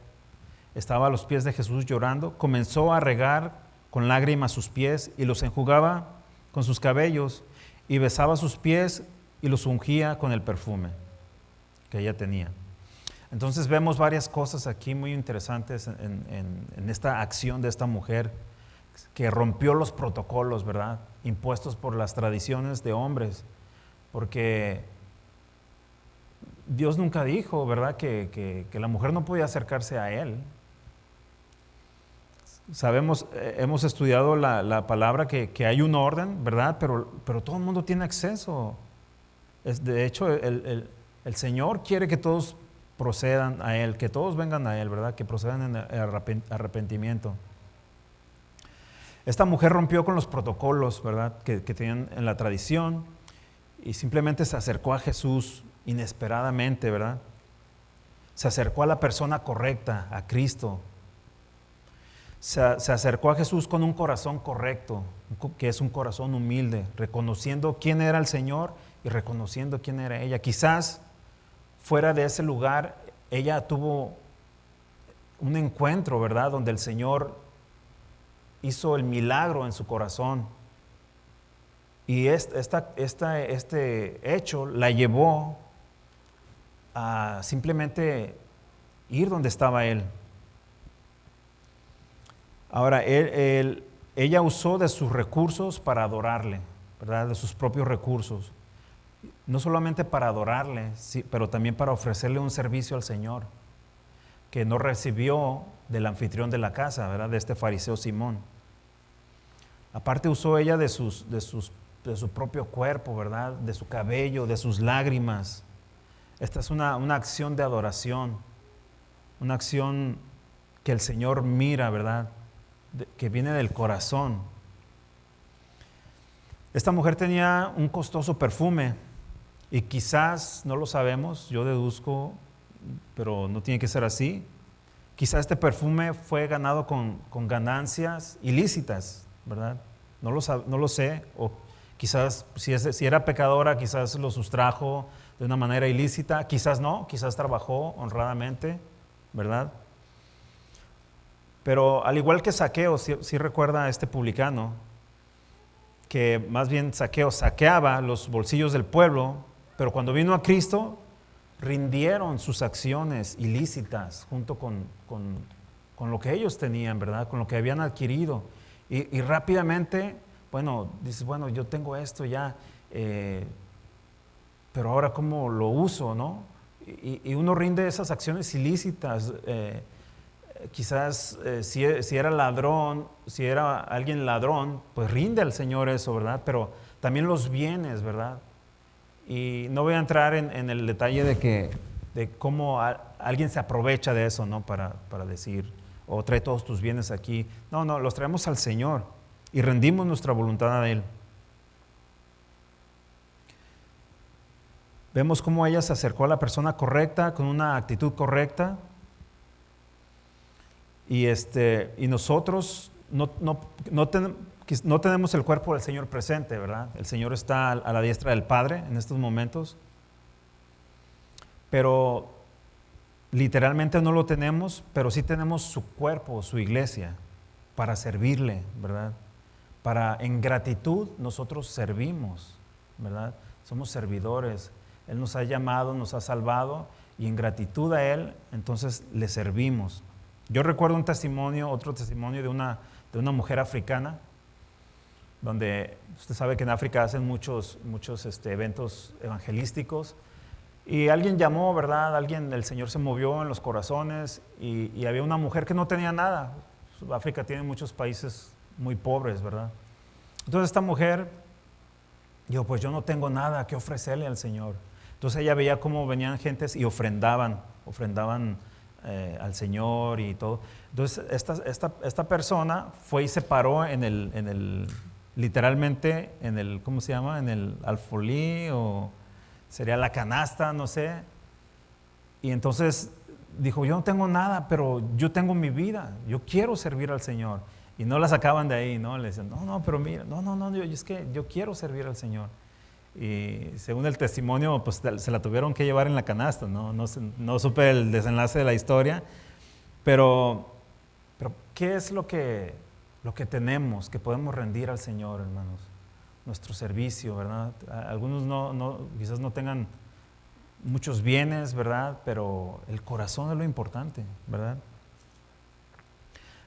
Estaba a los pies de Jesús llorando, comenzó a regar con lágrimas sus pies y los enjugaba con sus cabellos y besaba sus pies y los ungía con el perfume que ella tenía. Entonces vemos varias cosas aquí muy interesantes en esta acción de esta mujer que rompió los protocolos, ¿verdad?, impuestos por las tradiciones de hombres, porque Dios nunca dijo, ¿verdad?, que la mujer no podía acercarse a Él. Sabemos, hemos estudiado la palabra que hay un orden, ¿verdad?, pero todo el mundo tiene acceso. De hecho, el Señor quiere que todos procedan a Él, que todos vengan a Él, ¿verdad?, que procedan en arrepentimiento. Esta mujer rompió con los protocolos, ¿verdad?, que tenían en la tradición y simplemente se acercó a Jesús inesperadamente, ¿verdad? Se acercó a la persona correcta, a Cristo. Se acercó a Jesús con un corazón correcto, que es un corazón humilde, reconociendo quién era el Señor y reconociendo quién era ella. Quizás fuera de ese lugar, ella tuvo un encuentro, ¿verdad?, donde el Señor hizo el milagro en su corazón. Y este hecho la llevó a simplemente ir donde estaba él. Ahora, ella usó de sus recursos para adorarle, ¿verdad? De sus propios recursos. No solamente para adorarle, sí, pero también para ofrecerle un servicio al Señor, que no recibió del anfitrión de la casa, ¿verdad? De este fariseo Simón. Aparte usó ella de su propio cuerpo, ¿verdad? De su cabello, de sus lágrimas. Esta es una acción de adoración, una acción que el Señor mira, ¿verdad? Que viene del corazón. Esta mujer tenía un costoso perfume y quizás, no lo sabemos, yo deduzco, pero no tiene que ser así. Quizás este perfume fue ganado con ganancias ilícitas, ¿verdad? No lo sé, o quizás si era pecadora, quizás lo sustrajo de una manera ilícita, quizás no, quizás trabajó honradamente, ¿verdad? Pero al igual que Zaqueo, si recuerda a este publicano, que más bien Zaqueo saqueaba los bolsillos del pueblo, pero cuando vino a Cristo, rindieron sus acciones ilícitas junto con lo que ellos tenían, ¿verdad? Con lo que habían adquirido. Y rápidamente, dices, yo tengo esto ya, pero ahora ¿cómo lo uso, no? Y uno rinde esas acciones ilícitas. Quizás si era ladrón, si era alguien ladrón, pues rinde al Señor eso, ¿verdad? Pero también los bienes, ¿verdad? Y no voy a entrar en el detalle de cómo alguien se aprovecha de eso, ¿no? Para decir, trae todos tus bienes aquí. No, los traemos al Señor y rendimos nuestra voluntad a Él. Vemos cómo ella se acercó a la persona correcta, con una actitud correcta. Y nosotros no tenemos el cuerpo del Señor presente, ¿verdad? El Señor está a la diestra del Padre en estos momentos, pero literalmente no lo tenemos, pero sí tenemos su cuerpo, su iglesia, para servirle, ¿verdad? En gratitud nosotros servimos, ¿verdad? Somos servidores. Él nos ha llamado, nos ha salvado, y en gratitud a Él, entonces le servimos. Yo recuerdo otro testimonio de una mujer africana, donde usted sabe que en África hacen muchos eventos evangelísticos, y alguien llamó, ¿verdad? El Señor se movió en los corazones, y había una mujer que no tenía nada. África tiene muchos países muy pobres, ¿verdad? Entonces esta mujer dijo, pues yo no tengo nada que ofrecerle al Señor. Entonces ella veía cómo venían gentes y ofrendaban al Señor y todo. Entonces esta persona fue y se paró literalmente en el, ¿cómo se llama? En el alfolí, o sería la canasta, no sé. Y entonces dijo, yo no tengo nada, pero yo tengo mi vida, yo quiero servir al Señor. Y no la sacaban de ahí, ¿no? Le decían, pero mira, es que yo quiero servir al Señor. Y según el testimonio, pues se la tuvieron que llevar en la canasta, no supe el desenlace de la historia, pero ¿qué es lo que tenemos, que podemos rendir al Señor, hermanos? Nuestro servicio, ¿verdad? Algunos quizás no tengan muchos bienes, ¿verdad? Pero el corazón es lo importante, ¿verdad?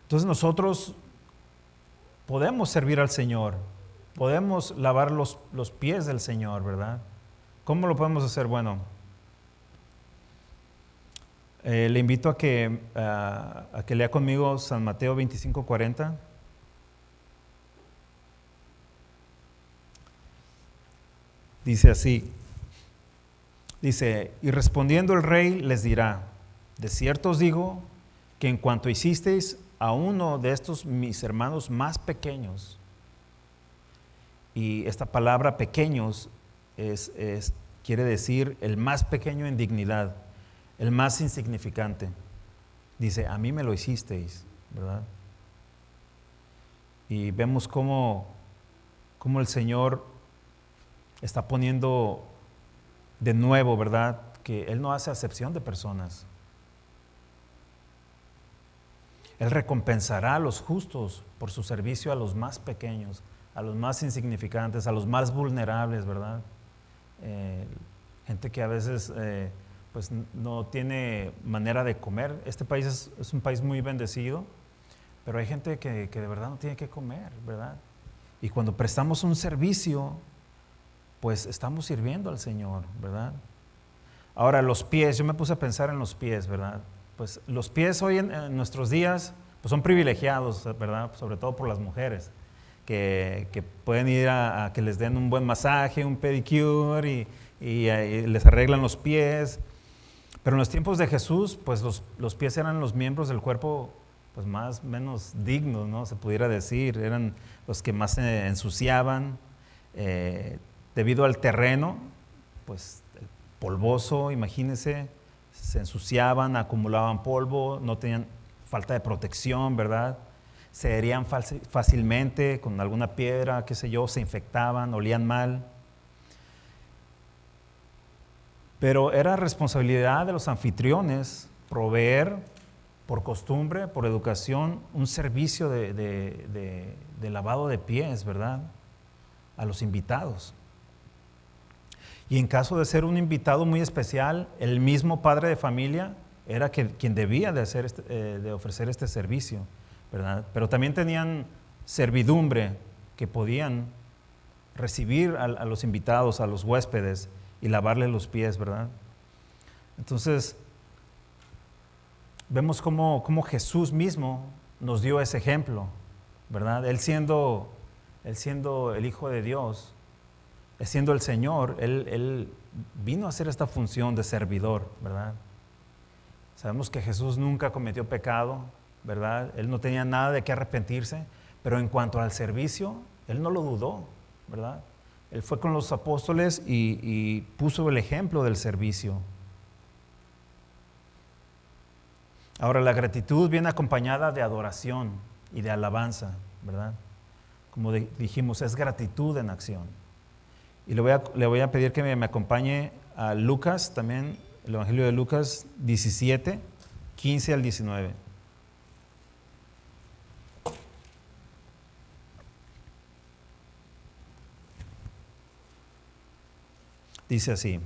Entonces nosotros podemos servir al Señor, podemos lavar los pies del Señor, ¿verdad? ¿Cómo lo podemos hacer? Bueno, le invito a que lea conmigo San Mateo 25:40. Dice así, y respondiendo el rey les dirá, de cierto os digo que en cuanto hicisteis a uno de estos mis hermanos más pequeños, y esta palabra pequeños quiere decir el más pequeño en dignidad, el más insignificante. Dice, a mí me lo hicisteis, ¿verdad? Y vemos cómo el Señor está poniendo de nuevo, ¿verdad? Que Él no hace acepción de personas. Él recompensará a los justos por su servicio a los más pequeños, a los más insignificantes, a los más vulnerables, ¿verdad? Gente que a veces pues no tiene manera de comer. Este país es un país muy bendecido, pero hay gente que de verdad no tiene que comer, ¿verdad? Y cuando prestamos un servicio, pues estamos sirviendo al Señor, ¿verdad? Ahora, los pies, yo me puse a pensar en los pies, ¿verdad? Pues los pies hoy en nuestros días pues son privilegiados, ¿verdad? Sobre todo por las mujeres, que pueden ir a que les den un buen masaje, un pedicure y les arreglan los pies. Pero en los tiempos de Jesús, pues los pies eran los miembros del cuerpo pues menos dignos, ¿no? Se pudiera decir, eran los que más se ensuciaban debido al terreno, pues polvoso, imagínense, se ensuciaban, acumulaban polvo, no tenían falta de protección, ¿verdad? Se herían fácilmente con alguna piedra, qué sé yo, se infectaban, olían mal. Pero era responsabilidad de los anfitriones proveer por costumbre, por educación, un servicio de lavado de pies, ¿verdad? A los invitados. Y en caso de ser un invitado muy especial, el mismo padre de familia era quien debía de ofrecer este servicio, ¿verdad? Pero también tenían servidumbre que podían recibir a los invitados, a los huéspedes y lavarle los pies, ¿verdad? Entonces, vemos cómo Jesús mismo nos dio ese ejemplo, ¿verdad? Él siendo el Hijo de Dios, siendo el Señor, Él vino a hacer esta función de servidor, ¿verdad? Sabemos que Jesús nunca cometió pecado, ¿verdad? Él no tenía nada de qué arrepentirse, pero en cuanto al servicio, Él no lo dudó, ¿verdad? Él fue con los apóstoles y puso el ejemplo del servicio. Ahora, la gratitud viene acompañada de adoración y de alabanza, ¿verdad? Como dijimos, es gratitud en acción. Y le voy a pedir que me acompañe a Lucas, también el Evangelio de Lucas 17, 15 al 19. Dice así.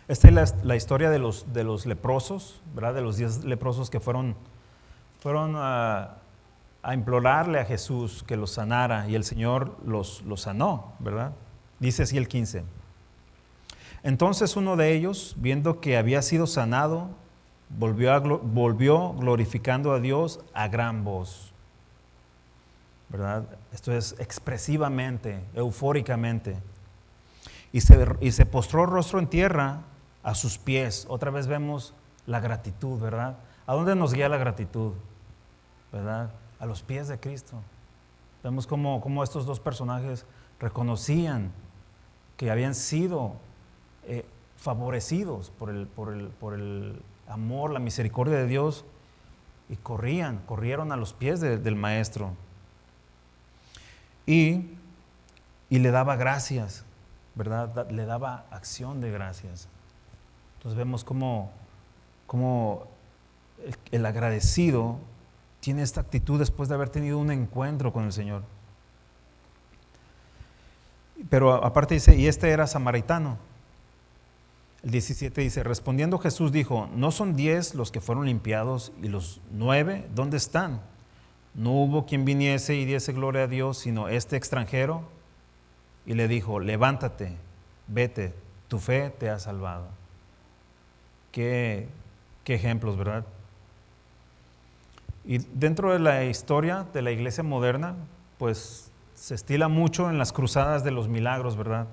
Esta es la historia de los leprosos, ¿verdad? De los 10 leprosos que fueron a implorarle a Jesús que los sanara, y el Señor los sanó, ¿verdad? Dice así el 15. Entonces uno de ellos, viendo que había sido sanado, volvió glorificando a Dios a gran voz, ¿verdad? Esto es expresivamente, eufóricamente. Y se postró rostro en tierra a sus pies. Otra vez vemos la gratitud, ¿verdad? ¿A dónde nos guía la gratitud? ¿Verdad? A los pies de Cristo. Vemos cómo estos dos personajes reconocían que habían sido favorecidos por el amor, la misericordia de Dios, y corrieron a los pies del Maestro. Y le daba gracias, ¿verdad? Le daba acción de gracias. Entonces vemos cómo el agradecido tiene esta actitud después de haber tenido un encuentro con el Señor. Pero aparte dice, y este era samaritano. El 17 dice, respondiendo Jesús dijo, ¿no son 10 los que fueron limpiados y los 9 dónde están? No hubo quien viniese y diese gloria a Dios, sino este extranjero. Y le dijo, levántate, vete, tu fe te ha salvado. Qué ejemplos, ¿verdad? Y dentro de la historia de la iglesia moderna, pues se estila mucho en las cruzadas de los milagros, ¿verdad?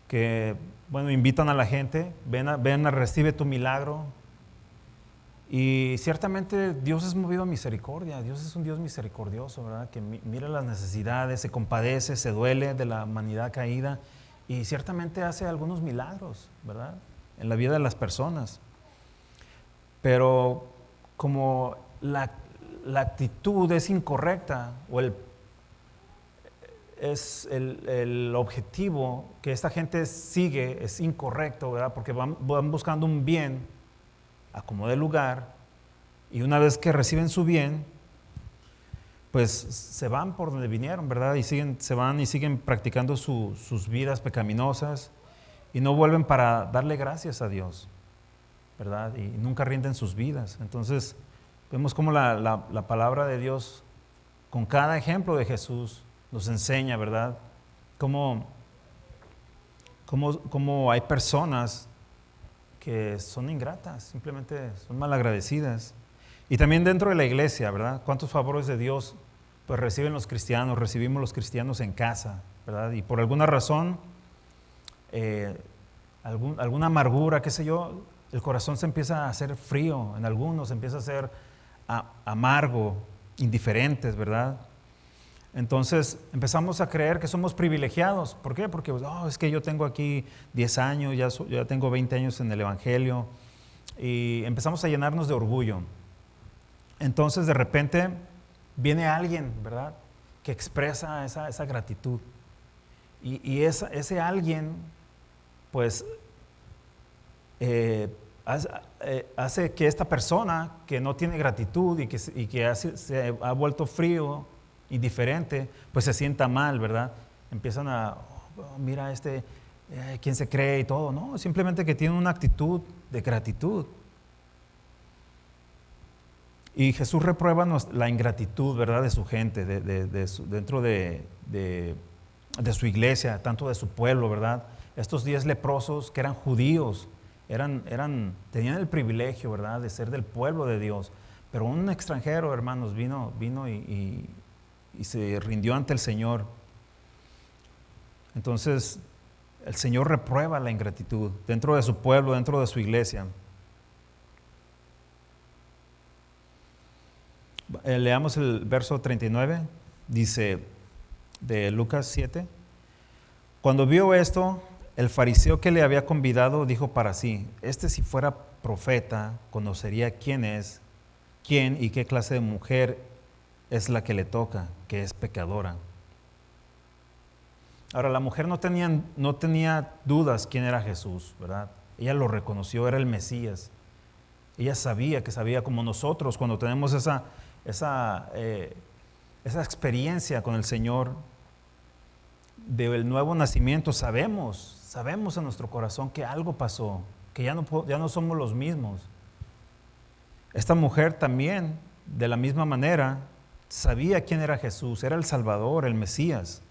Que, bueno, invitan a la gente, ven a recibe tu milagro. Y ciertamente Dios es movido a misericordia, Dios es un Dios misericordioso, ¿verdad? Que mira las necesidades, se compadece, se duele de la humanidad caída y ciertamente hace algunos milagros, ¿verdad? En la vida de las personas. Pero como la actitud es incorrecta o el objetivo que esta gente sigue es incorrecto, ¿verdad? Porque van buscando un bien a como de lugar Y una vez que reciben su bien, pues se van por donde vinieron, ¿verdad? Se van y siguen practicando sus vidas pecaminosas y no vuelven para darle gracias a Dios, ¿verdad? Y nunca rinden sus vidas. Entonces, vemos cómo la palabra de Dios, con cada ejemplo de Jesús, nos enseña, ¿verdad? Cómo hay personas que son ingratas, simplemente son malagradecidas. Y también dentro de la iglesia, ¿verdad? ¿Cuántos favores de Dios pues reciben los cristianos, recibimos los cristianos en casa, ¿verdad? Y por alguna razón, alguna amargura, qué sé yo, el corazón se empieza a hacer frío, en algunos se empieza a hacer amargo, indiferentes, ¿verdad? Entonces empezamos a creer que somos privilegiados. ¿Por qué? Porque es que yo tengo aquí 10 años, ya tengo 20 años en el Evangelio, y empezamos a llenarnos de orgullo. Entonces de repente viene alguien, ¿verdad?, que expresa esa gratitud. Y ese alguien, pues, hace que esta persona que no tiene gratitud y que se ha vuelto frío, indiferente, pues se sienta mal, ¿verdad? Empiezan mira quién se cree y todo. No, simplemente que tiene una actitud de gratitud. Y Jesús reprueba la ingratitud, ¿verdad?, de su gente, dentro de su iglesia, tanto de su pueblo, ¿verdad? Estos 10 leprosos que eran judíos, tenían el privilegio, ¿verdad?, de ser del pueblo de Dios. Pero un extranjero, hermanos, vino y se rindió ante el Señor. Entonces, el Señor reprueba la ingratitud dentro de su pueblo, dentro de su iglesia. Leamos el verso 39, dice de Lucas 7. Cuando vio esto, el fariseo que le había convidado dijo para sí: si fuera profeta, conocería quién y qué clase de mujer es la que le toca, que es pecadora. Ahora, la mujer no tenía dudas quién era Jesús, ¿verdad? Ella lo reconoció, era el Mesías. Ella sabía como nosotros, cuando tenemos esa experiencia con el Señor del nuevo nacimiento, sabemos en nuestro corazón que algo pasó, que ya no somos los mismos. Esta mujer también, de la misma manera, sabía quién era Jesús, era el Salvador, el Mesías.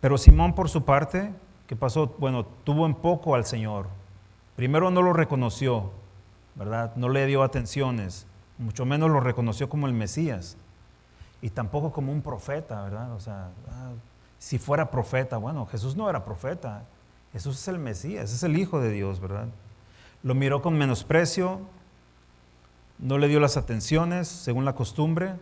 Pero Simón, por su parte, ¿qué pasó? Bueno, tuvo en poco al Señor. Primero no lo reconoció, ¿verdad? No le dio atenciones, mucho menos lo reconoció como el Mesías, y tampoco como un profeta, ¿verdad? O sea, si fuera profeta, bueno, Jesús no era profeta, Jesús es el Mesías, es el Hijo de Dios, ¿verdad? Lo miró con menosprecio, no le dio las atenciones según la costumbre.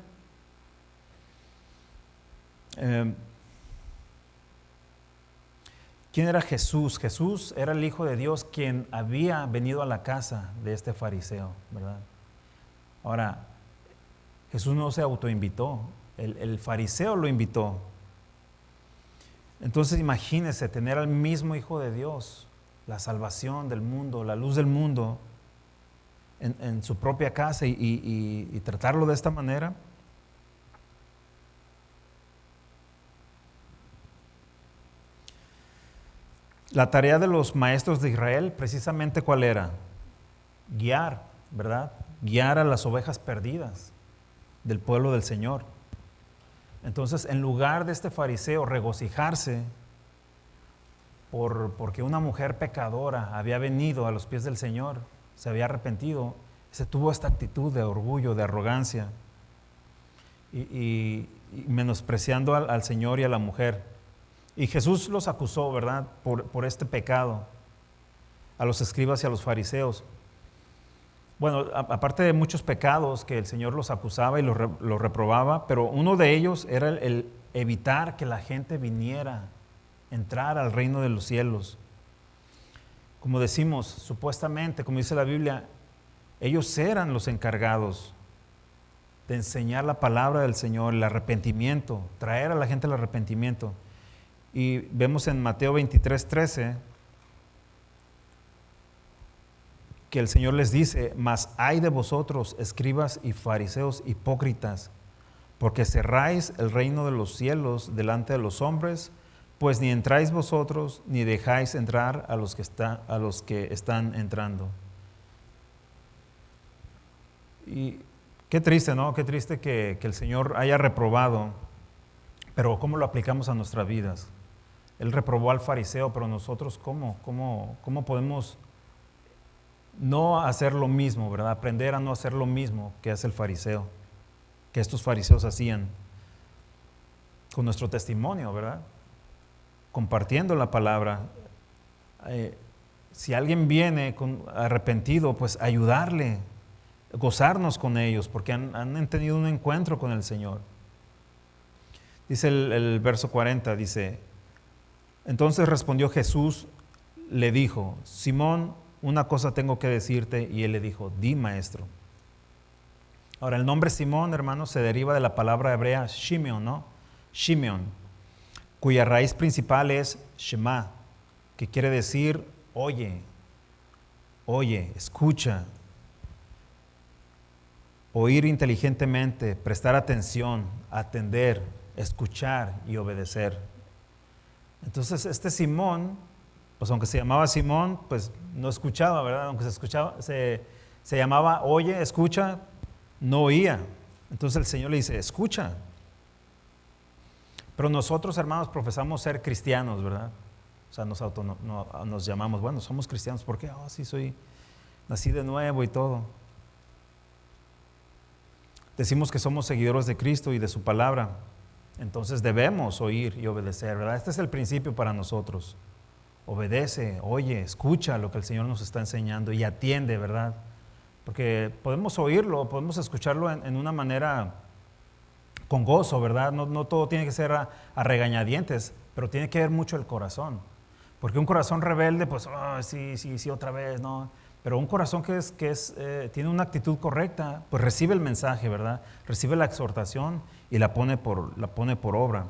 ¿Quién era Jesús? Jesús era el Hijo de Dios, quien había venido a la casa de este fariseo, ¿verdad? Ahora, Jesús no se autoinvitó, el fariseo lo invitó. Entonces imagínese tener al mismo Hijo de Dios, la salvación del mundo, la luz del mundo, en su propia casa y tratarlo de esta manera. La tarea de los maestros de Israel, precisamente, ¿cuál era? Guiar, ¿verdad? Guiar a las ovejas perdidas del pueblo del Señor. Entonces, en lugar de este fariseo regocijarse porque una mujer pecadora había venido a los pies del Señor, se había arrepentido, se tuvo esta actitud de orgullo, de arrogancia, y menospreciando al Señor y a la mujer. Y Jesús los acusó, ¿verdad?, por este pecado, a los escribas y a los fariseos. Bueno, aparte de muchos pecados que el Señor los acusaba y los reprobaba, pero uno de ellos era el evitar que la gente entrar al reino de los cielos. Como decimos, supuestamente, como dice la Biblia, ellos eran los encargados de enseñar la palabra del Señor, el arrepentimiento, traer a la gente al arrepentimiento. Y vemos en Mateo 23:13, que el Señor les dice: mas ay de vosotros, escribas y fariseos hipócritas, porque cerráis el reino de los cielos delante de los hombres, pues ni entráis vosotros, ni dejáis entrar a los que están entrando. Y qué triste, ¿no? Qué triste que el Señor haya reprobado, pero ¿cómo lo aplicamos a nuestras vidas? Él reprobó al fariseo, pero nosotros, ¿cómo podemos no hacer lo mismo, ¿verdad? Aprender a no hacer lo mismo que hace el fariseo, que estos fariseos hacían con nuestro testimonio, ¿verdad? Compartiendo la palabra. Si alguien viene arrepentido, pues ayudarle, gozarnos con ellos, porque han tenido un encuentro con el Señor. Dice el verso 40, dice: entonces respondió Jesús, le dijo: Simón, una cosa tengo que decirte. Y él le dijo: di, maestro. Ahora, el nombre Simón, hermanos, se deriva de la palabra hebrea Shimeon, ¿no? Shimeon, cuya raíz principal es Shema, que quiere decir oye, escucha. Oír inteligentemente, prestar atención, atender, escuchar y obedecer. Entonces este Simón, pues aunque se llamaba Simón, pues no escuchaba, ¿verdad? Aunque se llamaba oye, escucha, no oía. Entonces el Señor le dice: escucha. Pero nosotros, hermanos, profesamos ser cristianos, ¿verdad? O sea, nos llamamos, bueno, somos cristianos. ¿Por qué? Sí, nací de nuevo y todo. Decimos que somos seguidores de Cristo y de su palabra. Entonces debemos oír y obedecer, ¿verdad? Este es el principio para nosotros. Obedece, oye, escucha lo que el Señor nos está enseñando y atiende, ¿verdad? Porque podemos oírlo, podemos escucharlo en una manera con gozo, ¿verdad? No todo tiene que ser a regañadientes, pero tiene que ver mucho el corazón. Porque un corazón rebelde, pues, sí, otra vez, ¿no? Pero un corazón que tiene una actitud correcta, pues recibe el mensaje, ¿verdad? Recibe la exhortación y la pone por obra.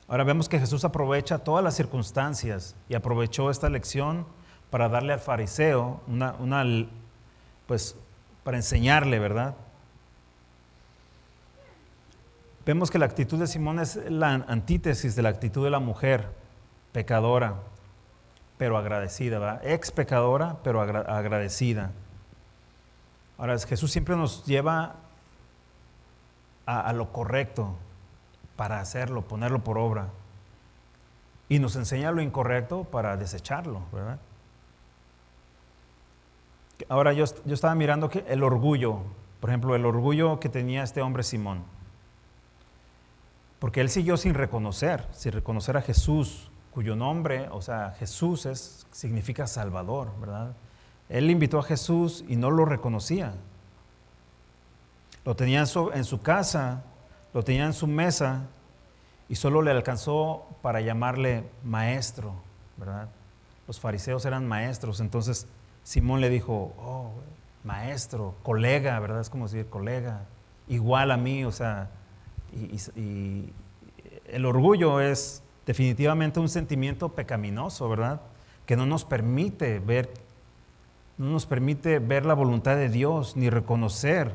Ahora vemos que Jesús aprovecha todas las circunstancias y aprovechó esta lección para darle al fariseo pues para enseñarle, ¿verdad? Vemos que la actitud de Simón es la antítesis de la actitud de la mujer pecadora, pero agradecida, ¿verdad? Ex pecadora, pero agradecida. Ahora, Jesús siempre nos lleva a lo correcto para hacerlo, ponerlo por obra. Y nos enseña lo incorrecto para desecharlo, ¿verdad? Ahora, yo estaba mirando que el orgullo, por ejemplo, el orgullo que tenía este hombre Simón. Porque él siguió sin reconocer a Jesús, cuyo nombre, o sea, Jesús significa Salvador, ¿verdad? Él invitó a Jesús y no lo reconocía. Lo tenía en su casa, lo tenía en su mesa y solo le alcanzó para llamarle maestro, ¿verdad? Los fariseos eran maestros, entonces Simón le dijo: maestro, colega, ¿verdad? Es como decir colega, igual a mí, o sea, y el orgullo es definitivamente un sentimiento pecaminoso, ¿verdad? Que no nos permite ver la voluntad de Dios, ni reconocerlo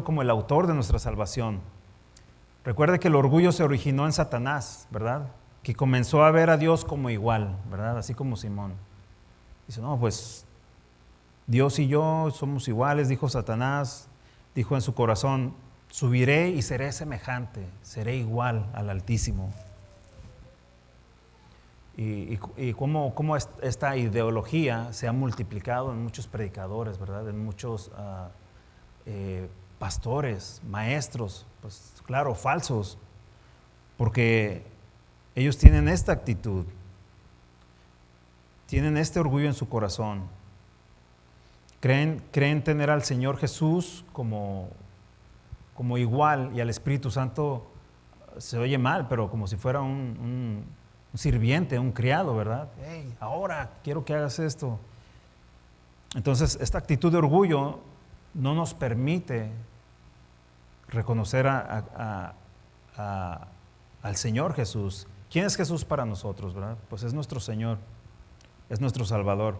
como el autor de nuestra salvación. Recuerde que el orgullo se originó en Satanás, ¿verdad? Que comenzó a ver a Dios como igual, ¿verdad? Así como Simón. Dice: no, pues Dios y yo somos iguales, dijo Satanás, dijo en su corazón: subiré y seré semejante, seré igual al Altísimo. Y cómo esta ideología se ha multiplicado en muchos predicadores, ¿verdad? En muchos pastores, maestros, pues claro, falsos, porque ellos tienen esta actitud, tienen este orgullo en su corazón. Creen tener al Señor Jesús como igual, y al Espíritu Santo se oye mal, pero como si fuera un sirviente, un criado, ¿verdad? Hey, ahora quiero que hagas esto. Entonces, esta actitud de orgullo no nos permite reconocer al Señor Jesús. ¿Quién es Jesús para nosotros, verdad? Pues es nuestro Señor. es nuestro Salvador.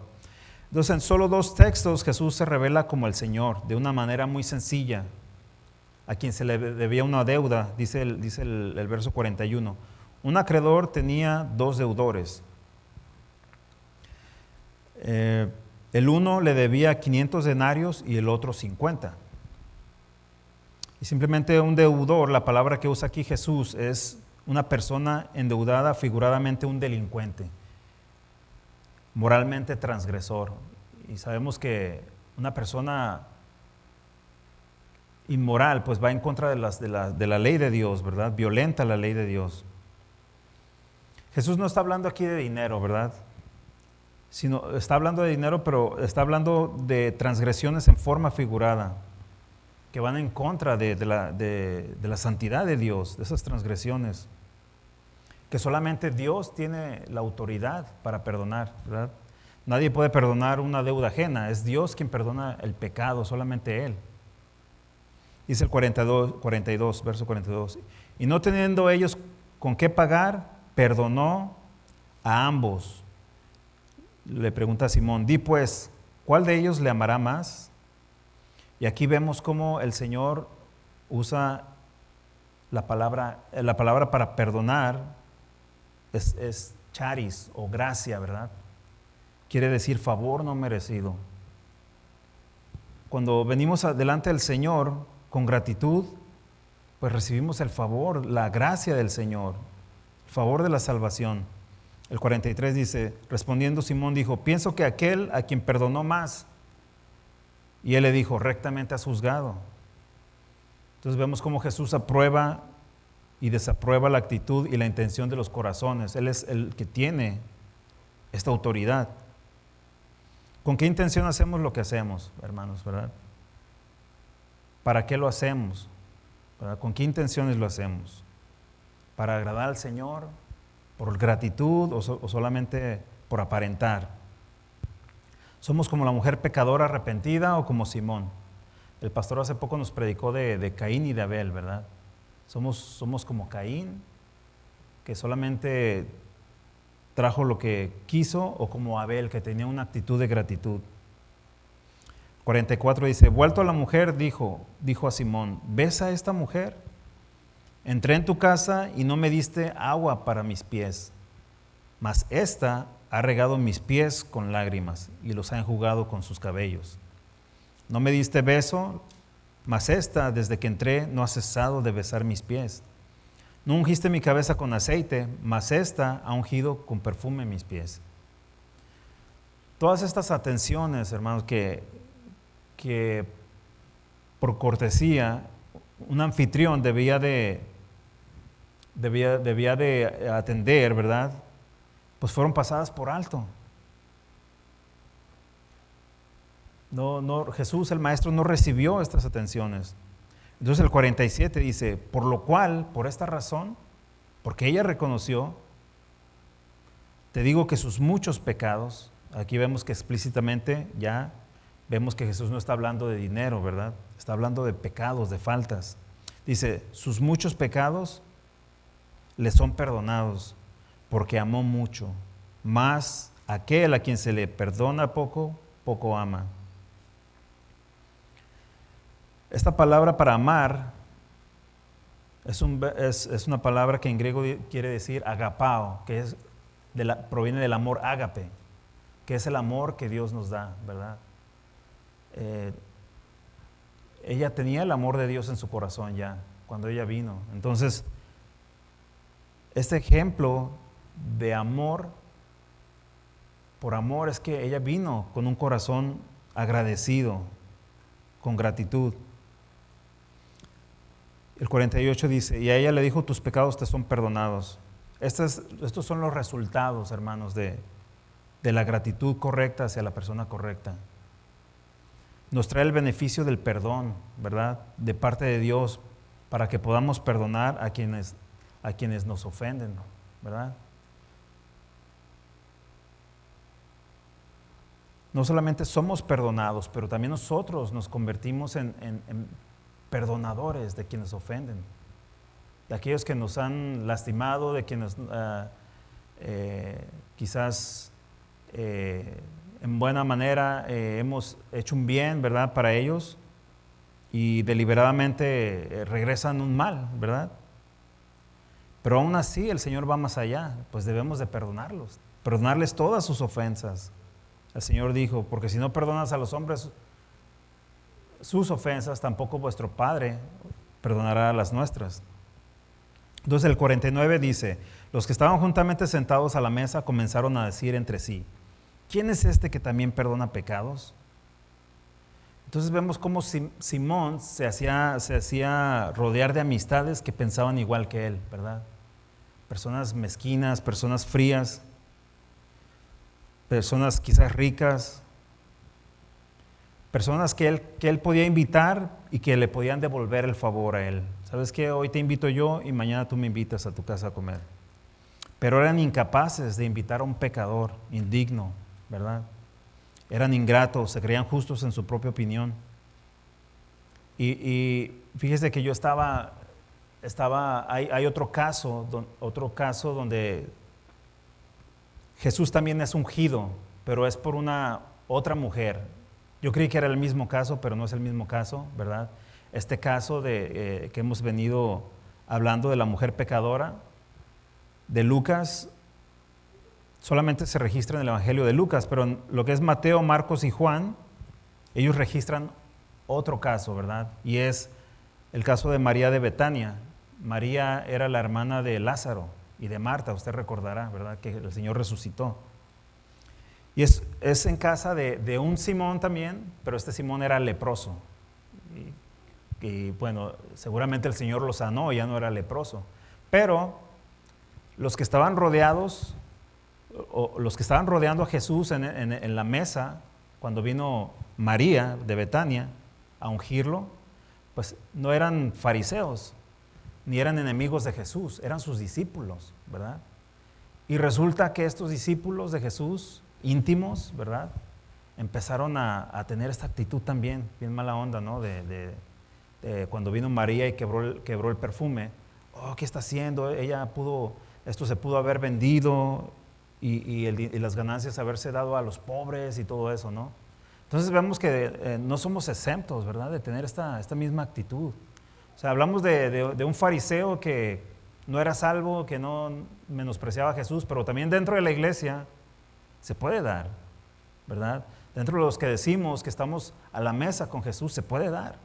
Entonces, en solo 2 textos Jesús se revela como el Señor, de una manera muy sencilla, a quien se le debía una deuda, dice el verso 41. Un acreedor tenía 2 deudores. El uno le debía 500 denarios y el otro 50. Y simplemente un deudor, la palabra que usa aquí Jesús, es una persona endeudada, figuradamente un delincuente, moralmente transgresor. Y sabemos que una persona inmoral pues va en contra de la ley de Dios, ¿verdad? Violenta la ley de Dios. Jesús no está hablando aquí de dinero, ¿verdad? Sino está hablando de dinero, pero está hablando de transgresiones en forma figurada, que van en contra de la santidad de Dios, de esas transgresiones, que solamente Dios tiene la autoridad para perdonar, ¿verdad? Nadie puede perdonar una deuda ajena, es Dios quien perdona el pecado, solamente Él. Dice el 42, verso 42, y no teniendo ellos con qué pagar, perdonó a ambos. Le pregunta a Simón, di pues, ¿cuál de ellos le amará más? Y aquí vemos cómo el Señor usa la palabra para perdonar, es charis o gracia, ¿verdad? Quiere decir favor no merecido. Cuando venimos delante del Señor con gratitud, pues recibimos el favor, la gracia del Señor, el favor de la salvación. El 43 dice, respondiendo Simón dijo, pienso que aquel a quien perdonó más. Y él le dijo, rectamente has juzgado. Entonces vemos cómo Jesús aprueba y desaprueba la actitud y la intención de los corazones. Él es el que tiene esta autoridad. ¿Con qué intención hacemos lo que hacemos, hermanos, verdad? ¿Para qué lo hacemos? ¿Verdad? ¿Con qué intenciones lo hacemos? ¿Para agradar al Señor? ¿Por gratitud o solamente por aparentar? ¿Somos como la mujer pecadora arrepentida o como Simón? El pastor hace poco nos predicó de Caín y de Abel, ¿verdad? Somos como Caín, que solamente trajo lo que quiso, o como Abel, que tenía una actitud de gratitud. 44 dice, vuelto a la mujer, dijo a Simón, ¿ves a esta mujer? Entré en tu casa y no me diste agua para mis pies, mas ésta ha regado mis pies con lágrimas y los ha enjugado con sus cabellos. No me diste beso, mas ésta, desde que entré, no ha cesado de besar mis pies. No ungiste mi cabeza con aceite, mas ésta ha ungido con perfume mis pies. Todas estas atenciones, hermanos, que por cortesía un anfitrión debía de atender, ¿verdad? Pues fueron pasadas por alto. Jesús, el Maestro, no recibió estas atenciones. Entonces el 47 dice, por lo cual, por esta razón, porque ella reconoció, te digo que sus muchos pecados, aquí vemos que explícitamente ya vemos que Jesús no está hablando de dinero, ¿verdad? Está hablando de pecados, de faltas. Dice, sus muchos pecados le son perdonados porque amó mucho, mas aquel a quien se le perdona poco, poco ama. Esta palabra para amar es una palabra que en griego quiere decir agapao, que proviene del amor ágape, que es el amor que Dios nos da, ¿verdad? Ella tenía el amor de Dios en su corazón ya, cuando ella vino. Entonces, este ejemplo de amor, por amor, es que ella vino con un corazón agradecido, con gratitud. El 48 dice, y a ella le dijo, tus pecados te son perdonados. Estos son los resultados, hermanos, de la gratitud correcta hacia la persona correcta. Nos trae el beneficio del perdón, ¿verdad? De parte de Dios, para que podamos perdonar a quienes nos ofenden, ¿verdad? No solamente somos perdonados, pero también nosotros nos convertimos en perdonadores de quienes ofenden, de aquellos que nos han lastimado, de quienes quizás en buena manera hemos hecho un bien, ¿verdad?, para ellos, y deliberadamente regresan un mal, ¿verdad? Pero aún así el Señor va más allá, pues debemos de perdonarlos, perdonarles todas sus ofensas. El Señor dijo, porque si no perdonas a los hombres sus ofensas, tampoco vuestro Padre perdonará las nuestras. Entonces el 49 dice, los que estaban juntamente sentados a la mesa comenzaron a decir entre sí, ¿quién es este que también perdona pecados? Entonces vemos cómo Simón se hacía rodear de amistades que pensaban igual que él, ¿verdad? Personas mezquinas, personas frías, personas quizás ricas, personas que él podía invitar y que le podían devolver el favor a él. ¿Sabes qué? Hoy te invito yo y mañana tú me invitas a tu casa a comer. Pero eran incapaces de invitar a un pecador indigno, ¿verdad? Eran ingratos, se creían justos en su propia opinión. Y fíjese que yo hay otro caso donde Jesús también es ungido, pero es por una otra mujer. Yo creí que era el mismo caso, pero no es el mismo caso, ¿verdad? Este caso que hemos venido hablando de la mujer pecadora, de Lucas, solamente se registra en el Evangelio de Lucas, pero en lo que es Mateo, Marcos y Juan, ellos registran otro caso, ¿verdad? Y es el caso de María de Betania. María era la hermana de Lázaro y de Marta, usted recordará, ¿verdad?, que el Señor resucitó. Y es en casa de un Simón también, pero este Simón era leproso. Y bueno, seguramente el Señor lo sanó, ya no era leproso. Pero los que estaban rodeados, o los que estaban rodeando a Jesús en la mesa, cuando vino María de Betania a ungirlo, pues no eran fariseos, ni eran enemigos de Jesús, eran sus discípulos, ¿verdad? Y resulta que estos discípulos de Jesús, íntimos, ¿verdad?, empezaron a tener esta actitud también, bien mala onda, ¿no? De cuando vino María y quebró el perfume. Oh, ¿qué está haciendo? Esto se pudo haber vendido y las ganancias haberse dado a los pobres y todo eso, ¿no? Entonces vemos que no somos exentos, ¿verdad?, de tener esta misma actitud. O sea, hablamos de un fariseo que no era salvo, que no menospreciaba a Jesús, pero también dentro de la iglesia se puede dar, ¿verdad? Dentro de los que decimos que estamos a la mesa con Jesús, se puede dar.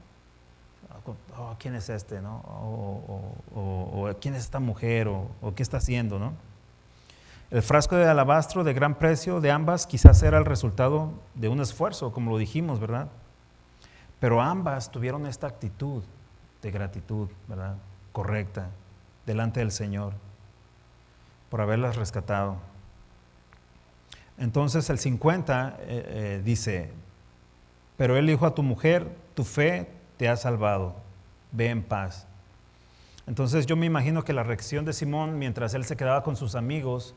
Oh, ¿quién es este, no? O ¿quién es esta mujer? O ¿qué está haciendo, no? El frasco de alabastro de gran precio de ambas quizás era el resultado de un esfuerzo, como lo dijimos, ¿verdad? Pero ambas tuvieron esta actitud de gratitud, ¿verdad?, correcta, delante del Señor, por haberlas rescatado. Entonces el 50 dice, pero él dijo a tu mujer, tu fe te ha salvado, ve en paz. Entonces yo me imagino que la reacción de Simón, mientras él se quedaba con sus amigos,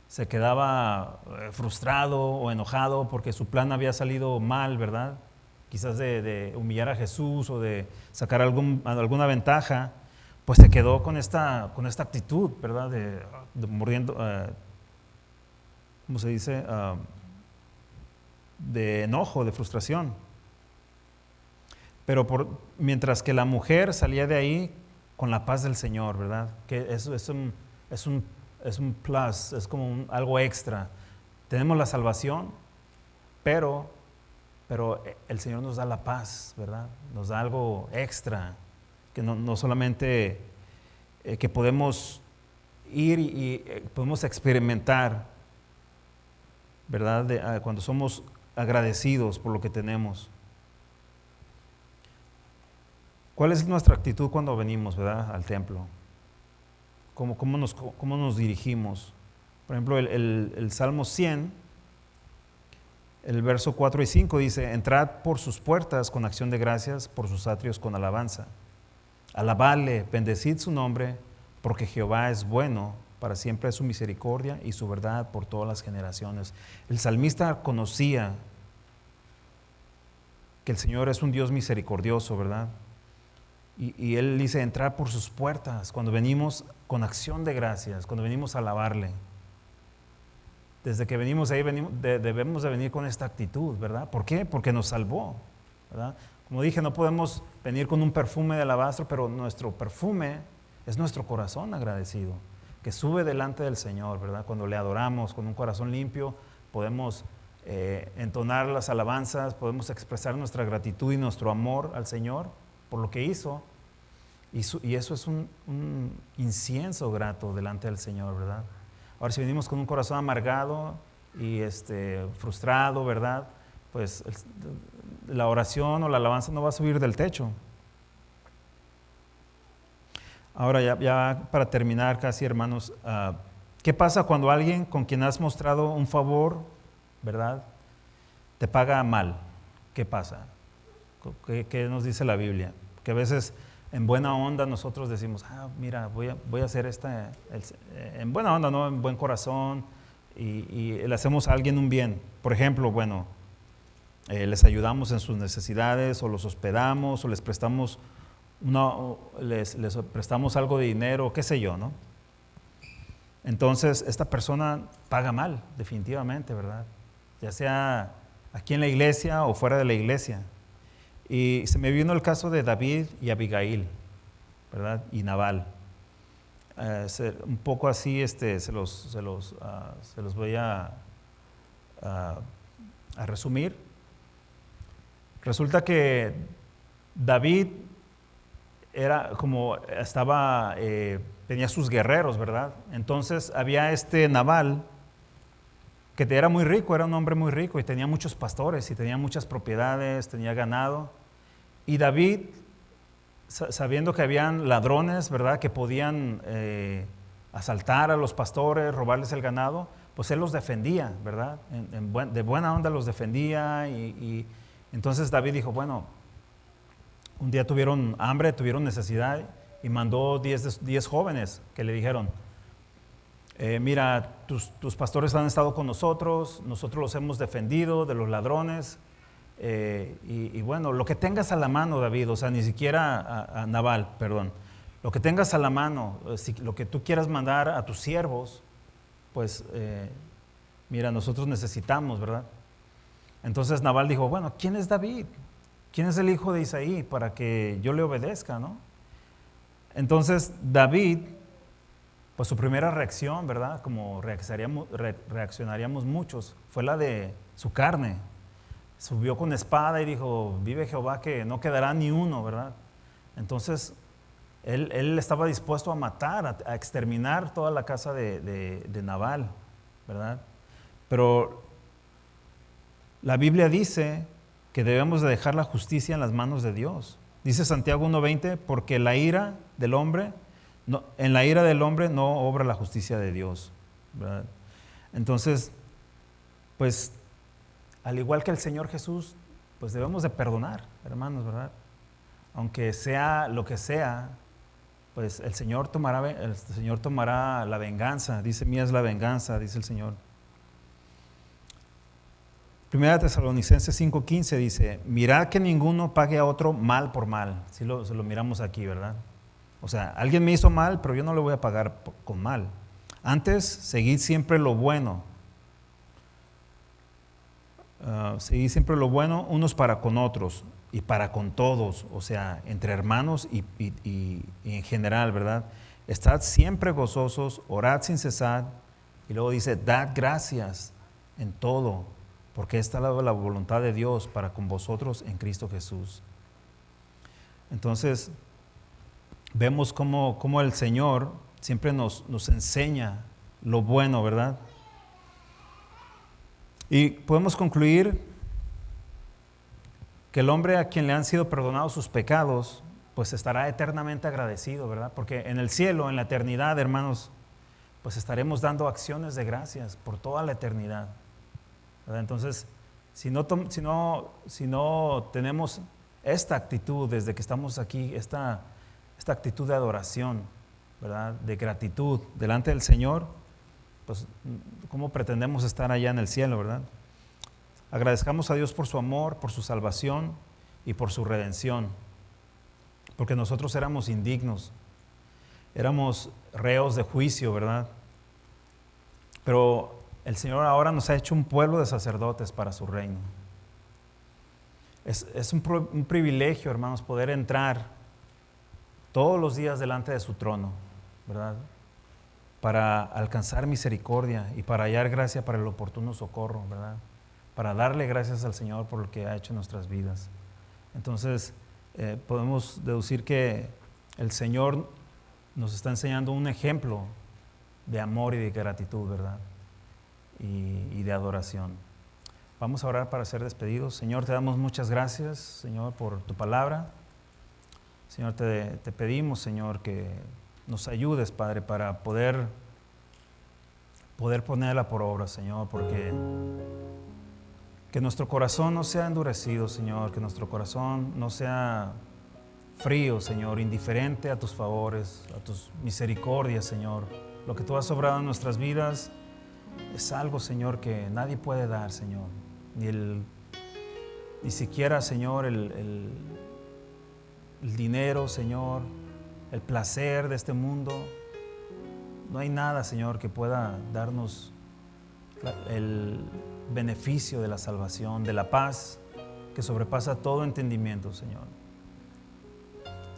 se quedaba frustrado o enojado porque su plan había salido mal, ¿verdad? Quizás de humillar a Jesús o de sacar alguna ventaja, pues se quedó con esta actitud, ¿verdad? De mordiendo, ¿cómo se dice? De enojo, de frustración. Pero mientras que la mujer salía de ahí con la paz del Señor, ¿verdad? Que eso es un plus, es como algo extra. Tenemos la salvación, pero el Señor nos da la paz, ¿verdad? Nos da algo extra, que no solamente que podemos ir y podemos experimentar, ¿verdad? Cuando somos agradecidos por lo que tenemos. ¿Cuál es nuestra actitud cuando venimos, ¿verdad?, al templo? ¿Cómo nos dirigimos? Por ejemplo, el Salmo 100, el verso 4 y 5 dice, entrad por sus puertas con acción de gracias, por sus atrios con alabanza. Alabadle, bendecid su nombre, porque Jehová es bueno, para siempre es su misericordia y su verdad por todas las generaciones. El salmista conocía que el Señor es un Dios misericordioso, ¿verdad? Y él dice, entrar por sus puertas, cuando venimos con acción de gracias, cuando venimos a alabarle. desde que venimos ahí debemos de venir con esta actitud, ¿verdad? ¿Por qué? Porque nos salvó, ¿verdad? Como dije, no podemos venir con un perfume de alabastro, pero nuestro perfume es nuestro corazón agradecido, que sube delante del Señor, ¿verdad? Cuando le adoramos con un corazón limpio, podemos entonar las alabanzas, podemos expresar nuestra gratitud y nuestro amor al Señor por lo que hizo, y eso es un incienso grato delante del Señor, ¿verdad? Ahora, si venimos con un corazón amargado y frustrado, ¿verdad? Pues la oración o la alabanza no va a subir del techo. Ahora, ya para terminar casi, hermanos, ¿qué pasa cuando alguien con quien has mostrado un favor, ¿verdad?, te paga mal? ¿Qué pasa? ¿Qué nos dice la Biblia? Que a veces en buena onda nosotros decimos, mira, voy a hacer en buena onda, ¿no? En buen corazón, y le hacemos a alguien un bien. Por ejemplo, bueno, les ayudamos en sus necesidades, o los hospedamos, o les prestamos les prestamos algo de dinero, qué sé yo, ¿no? Entonces, esta persona paga mal, definitivamente, ¿verdad? Ya sea aquí en la iglesia o fuera de la iglesia. Y se me vino el caso de David y Abigail, ¿verdad? Y Nabal. Un poco así se los voy a resumir. Resulta que David tenía sus guerreros, ¿verdad? Entonces había Nabal, que era muy rico, era un hombre muy rico y tenía muchos pastores y tenía muchas propiedades, tenía ganado. Y David, sabiendo que habían ladrones, ¿verdad?, que podían asaltar a los pastores, robarles el ganado, pues él los defendía, ¿verdad? De buena onda los defendía, y entonces David dijo, bueno, un día tuvieron hambre, tuvieron necesidad, y mandó 10 jóvenes que le dijeron, mira, tus pastores han estado con nosotros los hemos defendido de los ladrones, y bueno, lo que tengas a la mano, David, o sea, ni siquiera a Nabal, perdón, lo que tengas a la mano, lo que tú quieras mandar a tus siervos, pues mira, nosotros necesitamos, ¿verdad? Entonces Nabal dijo, bueno, ¿quién es David? ¿Quién es el hijo de Isaí para que yo le obedezca, no? Entonces David, pues su primera reacción, ¿verdad?, como reaccionaríamos muchos, fue la de su carne. Subió con espada y dijo, vive Jehová que no quedará ni uno, ¿verdad? Entonces él estaba dispuesto a matar, a exterminar toda la casa de Nabal, ¿verdad? Pero la Biblia dice que debemos de dejar la justicia en las manos de Dios. Dice Santiago 1:20, porque en la ira del hombre no obra la justicia de Dios, ¿verdad? Entonces, pues, al igual que el Señor Jesús, pues debemos de perdonar, hermanos, ¿verdad? Aunque sea lo que sea, pues el Señor tomará la venganza. Dice, mía es la venganza, dice el Señor. Primera Tesalonicenses 5:15 dice, mirad que ninguno pague a otro mal por mal. Si lo miramos aquí, ¿verdad? O sea, alguien me hizo mal, pero yo no le voy a pagar con mal. Antes, seguid siempre lo bueno. Seguid siempre lo bueno unos para con otros y para con todos, o sea, entre hermanos y en general, ¿verdad? Estad siempre gozosos, orad sin cesar, y luego dice, dad gracias en todo, porque esta es la voluntad de Dios para con vosotros en Cristo Jesús. Entonces, vemos cómo el Señor siempre nos enseña lo bueno, ¿verdad? Y podemos concluir que el hombre a quien le han sido perdonados sus pecados, pues estará eternamente agradecido, ¿verdad? Porque en el cielo, en la eternidad, hermanos, pues estaremos dando acciones de gracias por toda la eternidad, ¿verdad? Entonces, si no tenemos esta actitud desde que estamos aquí, esta actitud de adoración, ¿verdad?, de gratitud delante del Señor, pues ¿cómo pretendemos estar allá en el cielo, verdad? Agradezcamos a Dios por su amor, por su salvación y por su redención, porque nosotros éramos indignos, éramos reos de juicio, ¿verdad? Pero el Señor ahora nos ha hecho un pueblo de sacerdotes para su reino. Es un privilegio, hermanos, poder entrar todos los días delante de su trono, ¿verdad? Para alcanzar misericordia y para hallar gracia para el oportuno socorro, ¿verdad? Para darle gracias al Señor por lo que ha hecho en nuestras vidas. Entonces, podemos deducir que el Señor nos está enseñando un ejemplo de amor y de gratitud, ¿verdad? Y de adoración. Vamos a orar para ser despedidos. Señor, te damos muchas gracias, Señor, por tu palabra. Señor, te pedimos, Señor, que nos ayudes, Padre, para poder ponerla por obra, Señor, porque que nuestro corazón no sea endurecido, Señor, que nuestro corazón no sea frío, Señor, indiferente a tus favores, a tus misericordias, Señor. Lo que tú has obrado en nuestras vidas es algo, Señor, que nadie puede dar, Señor. Ni siquiera, Señor, el dinero, Señor, el placer de este mundo. No hay nada, Señor, que pueda darnos el beneficio de la salvación, de la paz que sobrepasa todo entendimiento, Señor.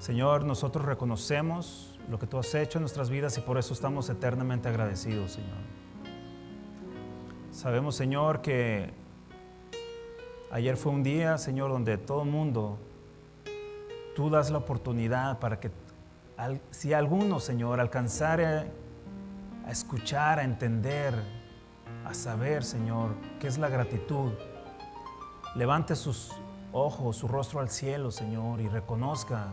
Señor, nosotros reconocemos lo que tú has hecho en nuestras vidas y por eso estamos eternamente agradecidos, Señor. Sabemos, Señor, que ayer fue un día, Señor, donde todo el mundo, tú das la oportunidad para que si alguno, Señor, alcanzare a escuchar, a entender, a saber, Señor, qué es la gratitud, levante sus ojos, su rostro al cielo, Señor, y reconozca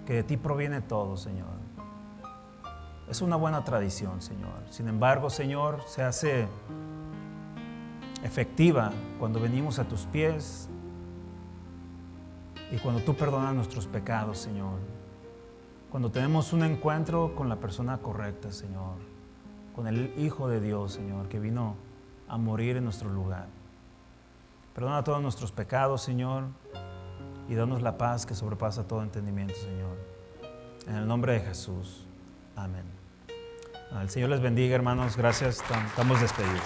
que de ti proviene todo, Señor. Es una buena tradición, Señor. Sin embargo, Señor, se hace efectiva cuando venimos a tus pies y cuando tú perdonas nuestros pecados, Señor. Cuando tenemos un encuentro con la persona correcta, Señor, con el Hijo de Dios, Señor, que vino a morir en nuestro lugar. Perdona todos nuestros pecados, Señor, y danos la paz que sobrepasa todo entendimiento, Señor. En el nombre de Jesús. Amén. El Señor les bendiga, hermanos. Gracias. Estamos despedidos.